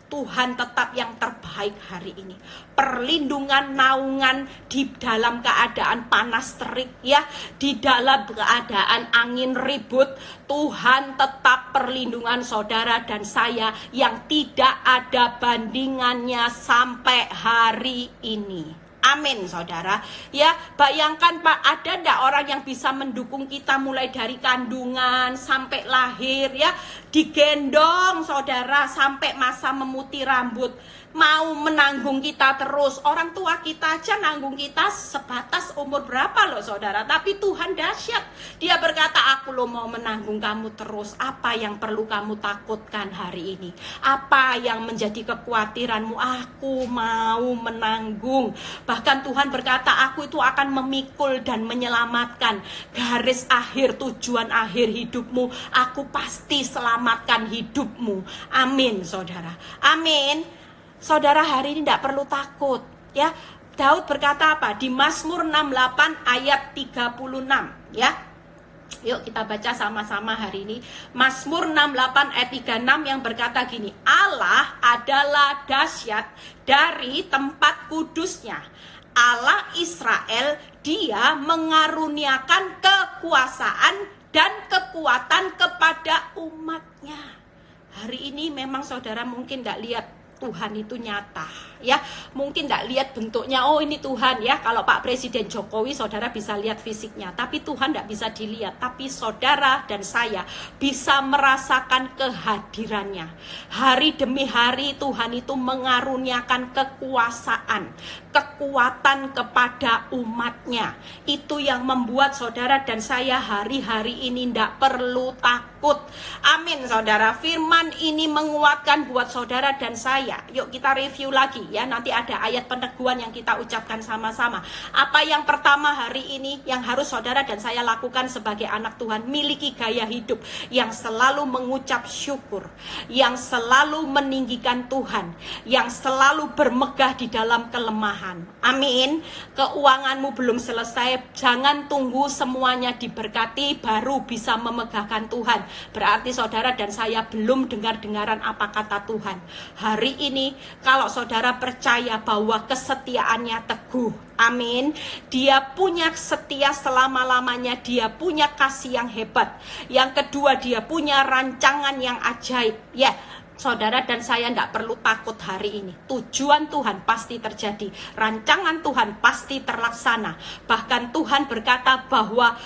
Tuhan tetap yang terbaik hari ini. Perlindungan, naungan di dalam keadaan panas terik, ya, di dalam keadaan angin ribut, Tuhan tetap perlindungan saudara dan saya yang tidak ada bandingannya sampai hari ini. Amin, saudara. Ya, bayangkan Pak, ada enggak orang yang bisa mendukung kita mulai dari kandungan sampai lahir, ya, digendong saudara sampai masa memutih rambut, mau menanggung kita terus. Orang tua kita aja nanggung kita sebatas umur berapa loh, saudara. Tapi Tuhan dahsyat. Dia berkata, aku lo mau menanggung kamu terus. Apa yang perlu kamu takutkan hari ini? Apa yang menjadi kekhawatiranmu? Aku mau menanggung. Bahkan Tuhan berkata, aku itu akan memikul dan menyelamatkan. Garis akhir, tujuan akhir hidupmu, aku pasti selamatkan hidupmu. Amin, saudara. Amin. Saudara, hari ini tidak perlu takut, ya. Daud berkata apa? Di Mazmur 68 ayat 36, ya. Yuk kita baca sama-sama hari ini. Mazmur 68 ayat 36 yang berkata gini, Allah adalah dahsyat dari tempat kudusnya. Allah Israel, dia mengaruniakan kekuasaan dan kekuatan kepada umatnya. Hari ini memang saudara mungkin tidak lihat Tuhan itu nyata, ya. Mungkin tidak lihat bentuknya, oh ini Tuhan, ya. Kalau Pak Presiden Jokowi, saudara bisa lihat fisiknya, tapi Tuhan tidak bisa dilihat. Tapi saudara dan saya bisa merasakan kehadirannya. Hari demi hari Tuhan itu mengaruniakan kekuasaan, kekuatan kepada umatnya. Itu yang membuat saudara dan saya hari-hari ini tidak perlu takut. Amin, saudara. Firman ini menguatkan buat saudara dan saya. Yuk kita review lagi, ya. Nanti ada ayat peneguhan yang kita ucapkan sama-sama. Apa yang pertama hari ini yang harus saudara dan saya lakukan sebagai anak Tuhan? Miliki gaya hidup yang selalu mengucap syukur, yang selalu meninggikan Tuhan, yang selalu bermegah di dalam kelemahan. Amin. Keuanganmu belum selesai, jangan tunggu semuanya diberkati baru bisa memegahkan Tuhan. Berarti saudara dan saya belum dengar-dengaran apa kata Tuhan. Hari ini kalau saudara percaya bahwa kesetiaannya teguh, amin, dia punya setia selama-lamanya, dia punya kasih yang hebat. Yang kedua, dia punya rancangan yang ajaib, ya. Saudara dan saya tidak perlu takut hari ini. Tujuan Tuhan pasti terjadi, rancangan Tuhan pasti terlaksana. Bahkan Tuhan berkata bahwa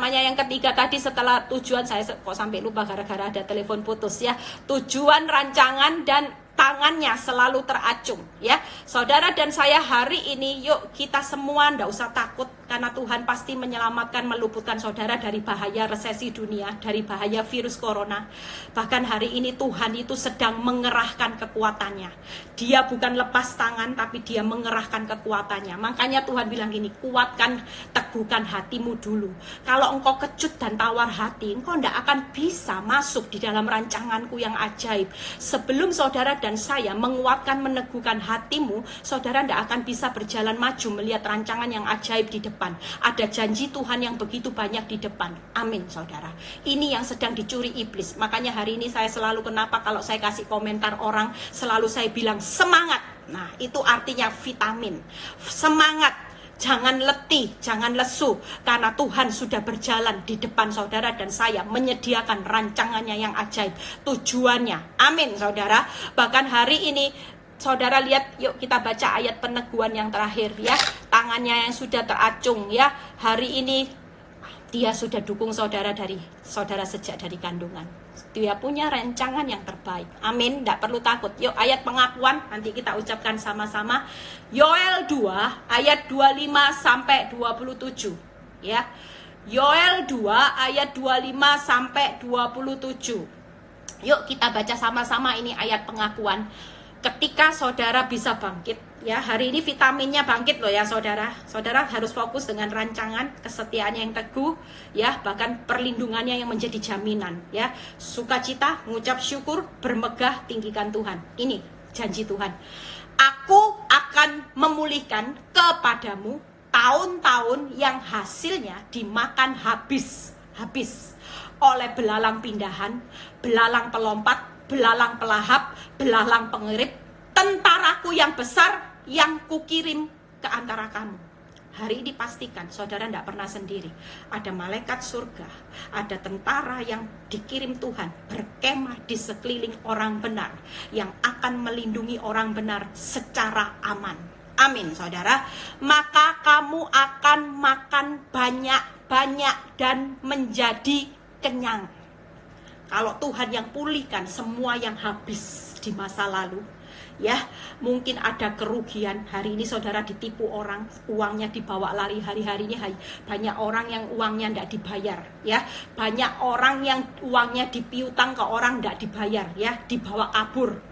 yang ketiga tadi setelah tujuan, saya kok sampai lupa gara-gara ada telepon putus, ya. Tujuan, rancangan, dan tangannya selalu teracung, ya. Saudara dan saya hari ini, yuk kita semua ndak usah takut, karena Tuhan pasti menyelamatkan, meluputkan saudara dari bahaya resesi dunia, dari bahaya virus corona. Bahkan hari ini Tuhan itu sedang mengerahkan kekuatannya. Dia bukan lepas tangan, tapi dia mengerahkan kekuatannya. Makanya Tuhan bilang gini, kuatkan, teguhkan hatimu dulu. Kalau engkau kecut dan tawar hati, engkau ndak akan bisa masuk di dalam rancanganku yang ajaib. Sebelum saudara dan saya menguatkan, meneguhkan hatimu, saudara ndak akan bisa berjalan maju melihat rancangan yang ajaib di depan. Ada janji Tuhan yang begitu banyak di depan. Amin, saudara. Ini yang sedang dicuri iblis. Makanya hari ini saya selalu, kenapa kalau saya kasih komentar orang, selalu saya bilang semangat. Nah, itu artinya vitamin. Semangat. Jangan letih, jangan lesu, karena Tuhan sudah berjalan di depan saudara dan saya, menyediakan rancangannya yang ajaib, tujuannya. Amin, saudara. Bahkan hari ini saudara lihat, yuk kita baca ayat peneguhan yang terakhir, ya. Tangannya yang sudah teracung, ya. Hari ini dia sudah dukung saudara sejak dari kandungan. Dia punya rancangan yang terbaik. Amin, tidak perlu takut. Yuk ayat pengakuan nanti kita ucapkan sama-sama. Yoel 2 ayat 25 sampai 27, ya. Yoel 2 ayat 25 sampai 27. Yuk kita baca sama-sama ini ayat pengakuan. Ketika saudara bisa bangkit, ya, hari ini vitaminnya bangkit loh, ya, saudara. Saudara harus fokus dengan rancangan, kesetiaannya yang teguh, ya, bahkan perlindungannya yang menjadi jaminan, ya. Sukacita, mengucap syukur, bermegah, tinggikan Tuhan. Ini janji Tuhan. Aku akan memulihkan kepadamu tahun-tahun yang hasilnya dimakan habis oleh belalang pindahan, belalang pelompat, belalang pelahap, belalang pengerit, tentaraku yang besar yang kukirim ke antara kamu. Hari ini pastikan saudara tidak pernah sendiri. Ada malaikat surga, ada tentara yang dikirim Tuhan berkemah di sekeliling orang benar, yang akan melindungi orang benar secara aman. Amin, saudara. Maka kamu akan makan banyak-banyak dan menjadi kenyang. Kalau Tuhan yang pulihkan semua yang habis di masa lalu, ya, mungkin ada kerugian. Hari ini saudara ditipu orang, uangnya dibawa lari. Hari-hari ini banyak orang yang uangnya tidak dibayar, ya. Banyak orang yang uangnya dipiutang ke orang tidak dibayar, ya, dibawa kabur.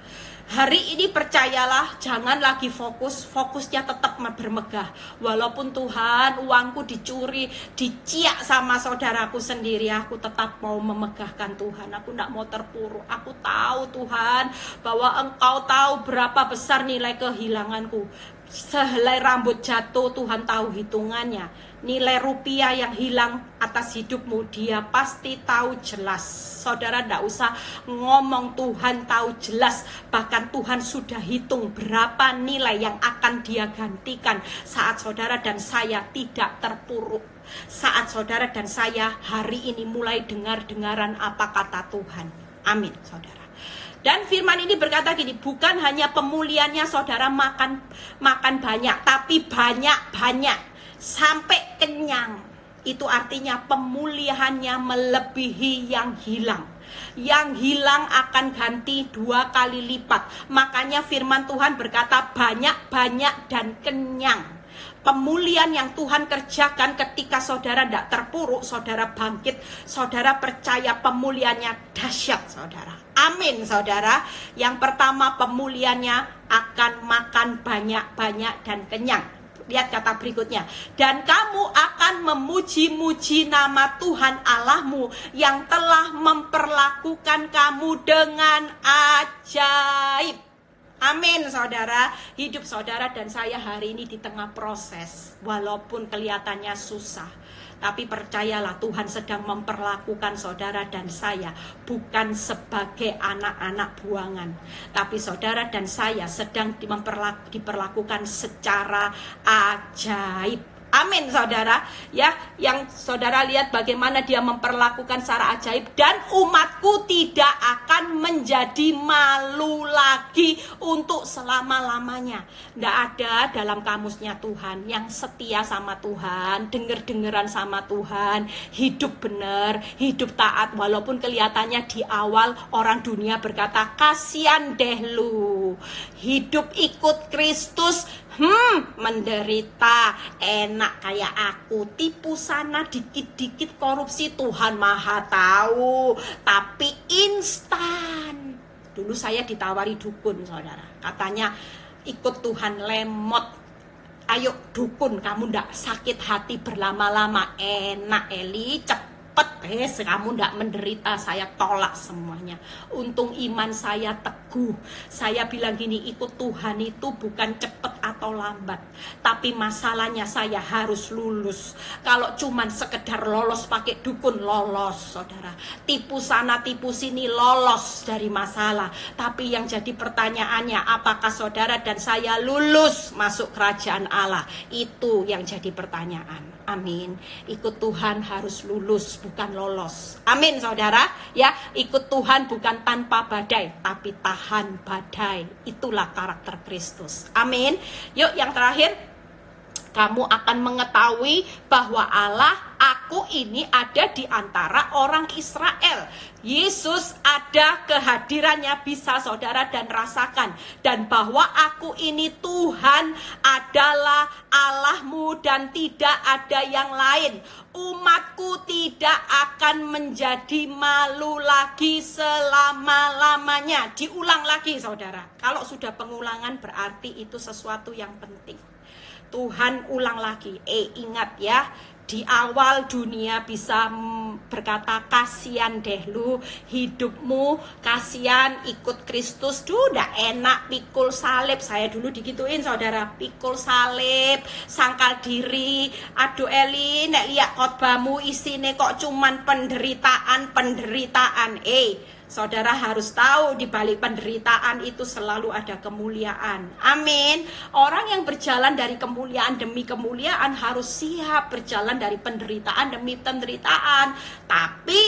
Hari ini percayalah, jangan lagi fokusnya tetap bermegah. Walaupun Tuhan uangku dicuri, diciak sama saudaraku sendiri, aku tetap mau memegahkan Tuhan. Aku tidak mau terpuruk. Aku tahu Tuhan bahwa Engkau tahu berapa besar nilai kehilanganku. Sehelai rambut jatuh, Tuhan tahu hitungannya. Nilai rupiah yang hilang atas hidupmu, Dia pasti tahu jelas. Saudara tidak usah ngomong, Tuhan tahu jelas. Bahkan Tuhan sudah hitung berapa nilai yang akan Dia gantikan saat saudara dan saya tidak terpuruk. Saat saudara dan saya hari ini mulai dengar-dengaran apa kata Tuhan. Amin, saudara. Dan firman ini berkata gini, bukan hanya pemulihannya saudara makan banyak, tapi banyak-banyak sampai kenyang. Itu artinya pemulihannya melebihi yang hilang. Yang hilang akan ganti 2 kali lipat. Makanya firman Tuhan berkata banyak-banyak dan kenyang. Pemulihan yang Tuhan kerjakan ketika saudara tidak terpuruk, saudara bangkit, saudara percaya pemulihannya dahsyat saudara. Amin saudara. Yang pertama, pemulihannya akan makan banyak-banyak dan kenyang. Lihat kata berikutnya, dan kamu akan memuji-muji nama Tuhan Allahmu yang telah memperlakukan kamu dengan ajaib. Amin saudara. Hidup saudara dan saya hari ini di tengah proses, walaupun kelihatannya susah, tapi percayalah Tuhan sedang memperlakukan saudara dan saya bukan sebagai anak-anak buangan, tapi saudara dan saya sedang diperlakukan secara ajaib. Amin saudara. Ya, yang saudara lihat bagaimana dia memperlakukan secara ajaib, dan umatku tidak akan menjadi malu lagi untuk selama-lamanya. Tidak ada dalam kamusnya Tuhan yang setia sama Tuhan, denger-dengeran sama Tuhan, hidup benar, hidup taat, walaupun kelihatannya di awal orang dunia berkata kasihan deh lu, hidup ikut Kristus menderita, enak kayak aku, tipu sana dikit-dikit korupsi, Tuhan maha tahu, tapi instan. Dulu saya ditawari dukun saudara, katanya ikut Tuhan lemot, ayo dukun kamu ndak sakit hati berlama-lama, enak Eli, cepet kamu ndak menderita. Saya tolak semuanya. Untung iman saya teguh. Saya bilang gini, ikut Tuhan itu bukan cepet atau lambat, tapi masalahnya saya harus lulus. Kalau cuman sekedar lolos pakai dukun, lolos saudara, tipu sana tipu sini, lolos dari masalah. Tapi yang jadi pertanyaannya, apakah saudara dan saya lulus masuk kerajaan Allah? Itu yang jadi pertanyaan. Amin. Ikut Tuhan harus lulus, bukan lolos. Amin saudara. Ya, ikut Tuhan bukan tanpa badai, tapi tahan badai. Itulah karakter Kristus. Amin. Yuk yang terakhir, kamu akan mengetahui bahwa Allah, aku ini ada di antara orang Israel. Yesus ada, kehadirannya bisa saudara dan rasakan. Dan bahwa aku ini Tuhan adalah Allahmu dan tidak ada yang lain. Umatku tidak akan menjadi malu lagi selama-lamanya. Diulang lagi saudara. Kalau sudah pengulangan berarti itu sesuatu yang penting. Tuhan ulang lagi. Ingat ya, di awal dunia bisa berkata kasihan deh lu, hidupmu kasihan ikut Kristus, udah enak pikul salib. Saya dulu digituin saudara, pikul salib, sangkal diri. Aduh Eli, nek lihat khotbahmu isine kok cuman penderitaan. Saudara harus tahu di balik penderitaan itu selalu ada kemuliaan. Amin. Orang yang berjalan dari kemuliaan demi kemuliaan harus siap berjalan dari penderitaan demi penderitaan. Tapi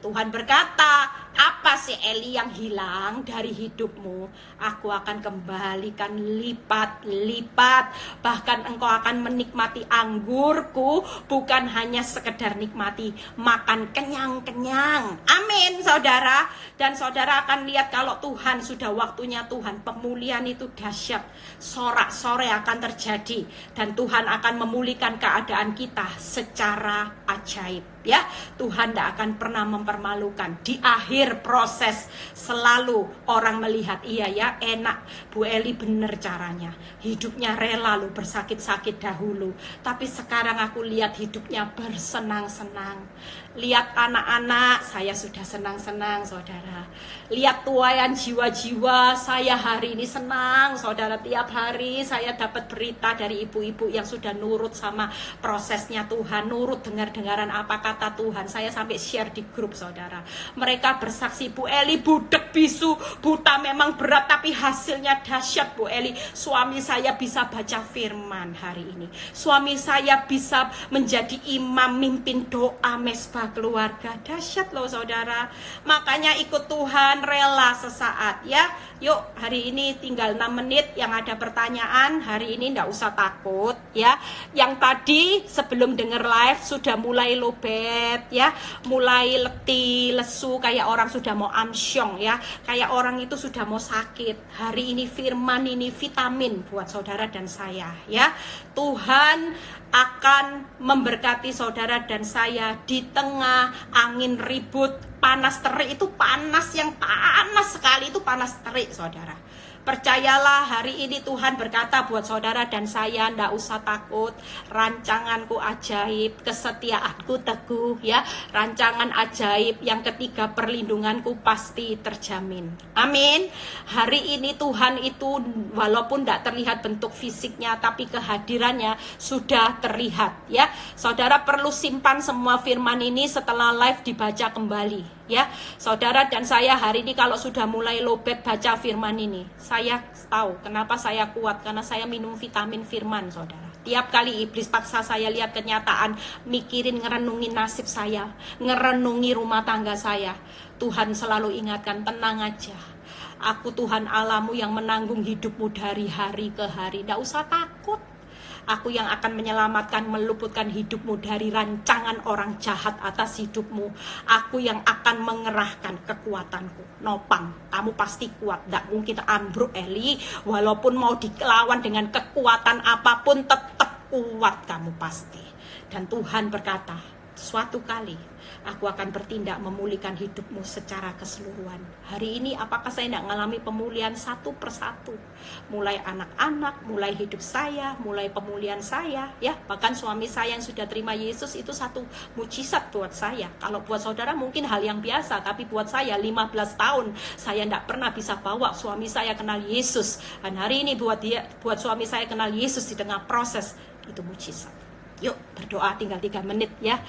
Tuhan berkata, apa sih Eli yang hilang dari hidupmu? Aku akan kembalikan lipat-lipat. Bahkan engkau akan menikmati anggurku, bukan hanya sekedar nikmati, makan kenyang-kenyang. Amin saudara. Dan saudara akan lihat kalau Tuhan sudah waktunya Tuhan, pemulihan itu dahsyat. Sorak-sore akan terjadi dan Tuhan akan memulihkan keadaan kita secara ajaib. Ya, Tuhan tidak akan pernah mempermalukan. Di akhir proses selalu orang melihat, iya ya enak, Bu Eli bener caranya, hidupnya rela lu bersakit-sakit dahulu, tapi sekarang aku lihat hidupnya bersenang-senang. Lihat anak-anak, saya sudah senang-senang saudara. Lihat tuayan jiwa-jiwa, saya hari ini senang saudara. Tiap hari saya dapat berita dari ibu-ibu yang sudah nurut sama prosesnya Tuhan, nurut dengar-dengaran apa kata Tuhan. Saya sampai share di grup saudara. Mereka bersaksi, Bu Eli budek bisu, buta memang berat tapi hasilnya dahsyat Bu Eli. Suami saya bisa baca firman hari ini. Suami saya bisa menjadi imam, mimpin doa mesbah keluarga. Dahsyat loh saudara. Makanya ikut Tuhan, rela sesaat ya. Yuk hari ini tinggal 6 menit. Yang ada pertanyaan hari ini nggak usah takut ya. Yang tadi sebelum denger live sudah mulai lobet ya, mulai letih, lesu, kayak orang sudah mau amsyong ya, kayak orang itu sudah mau sakit. Hari ini firman ini vitamin buat saudara dan saya ya. Tuhan akan memberkati saudara dan saya di tengah angin ribut, panas terik. Itu panas yang panas sekali, itu panas terik saudara. Percayalah hari ini Tuhan berkata buat saudara dan saya, ndak usah takut. Rancanganku ajaib, kesetiaanku teguh ya. Rancangan ajaib. Yang ketiga, perlindunganku pasti terjamin. Amin. Hari ini Tuhan itu walaupun ndak terlihat bentuk fisiknya, tapi kehadirannya sudah terlihat ya. Saudara perlu simpan semua firman ini setelah live dibaca kembali ya. Saudara dan saya hari ini kalau sudah mulai lobet baca firman ini, saya tahu kenapa saya kuat, karena saya minum vitamin firman saudara. Tiap kali iblis paksa saya lihat kenyataan, mikirin, ngerenungin nasib saya, ngerenungi rumah tangga saya, Tuhan selalu ingatkan, tenang aja, aku Tuhan Allahmu yang menanggung hidupmu dari hari ke hari. Nggak usah takut. Aku yang akan menyelamatkan, meluputkan hidupmu dari rancangan orang jahat atas hidupmu. Aku yang akan mengerahkan kekuatanku. Nopang, kamu pasti kuat. Tidak mungkin ambruk Eli. Walaupun mau dilawan dengan kekuatan apapun, tetap kuat kamu pasti. Dan Tuhan berkata, suatu kali aku akan bertindak memulihkan hidupmu secara keseluruhan. Hari ini apakah saya tidak mengalami pemulihan satu persatu? Mulai anak-anak, mulai hidup saya, mulai pemulihan saya ya. Bahkan suami saya yang sudah terima Yesus itu satu mujizat buat saya. Kalau buat saudara mungkin hal yang biasa, tapi buat saya 15 tahun saya tidak pernah bisa bawa suami saya kenal Yesus. Dan hari ini buat suami saya kenal Yesus di tengah proses, itu mujizat. Yuk berdoa tinggal 3 menit ya.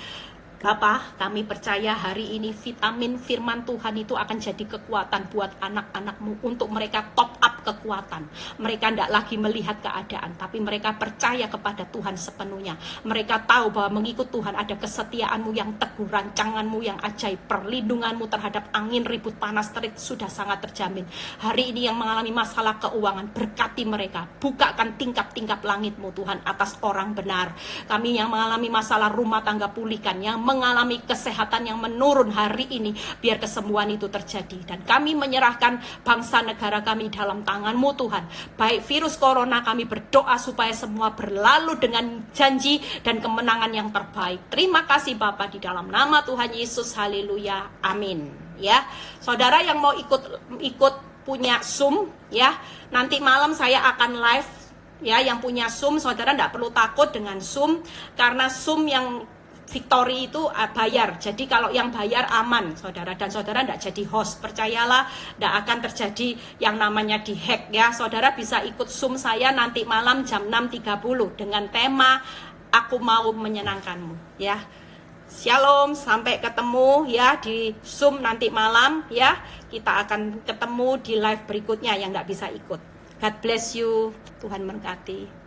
Bapa, kami percaya hari ini vitamin firman Tuhan itu akan jadi kekuatan buat anak-anakmu, untuk mereka top up kekuatan. Mereka tidak lagi melihat keadaan, tapi mereka percaya kepada Tuhan sepenuhnya. Mereka tahu bahwa mengikut Tuhan ada kesetiaanmu yang teguh, rancanganmu yang ajaib, perlindunganmu terhadap angin ribut panas terik sudah sangat terjamin. Hari ini yang mengalami masalah keuangan, berkati mereka, bukakan tingkap-tingkap langitmu Tuhan atas orang benar. Kami yang mengalami masalah rumah tangga, pulihkan. Yang mengalami kesehatan yang menurun hari ini, biar kesembuhan itu terjadi. Dan kami menyerahkan bangsa negara kami dalam tangan-Mu Tuhan. Baik virus corona, kami berdoa supaya semua berlalu dengan janji dan kemenangan yang terbaik. Terima kasih Bapa, di dalam nama Tuhan Yesus, haleluya, amin. Ya, saudara yang mau ikut punya Zoom ya, nanti malam saya akan live ya. Yang punya Zoom, saudara tidak perlu takut dengan Zoom, karena Zoom yang Victory itu bayar. Jadi kalau yang bayar aman saudara, dan saudara tidak jadi host. Percayalah, tidak akan terjadi yang namanya dihack ya. Saudara bisa ikut Zoom saya nanti malam jam 6.30 dengan tema Aku Mau Menyenangkanmu ya. Shalom, sampai ketemu ya di Zoom nanti malam ya. Kita akan ketemu di live berikutnya yang tidak bisa ikut. God bless you, Tuhan memberkati.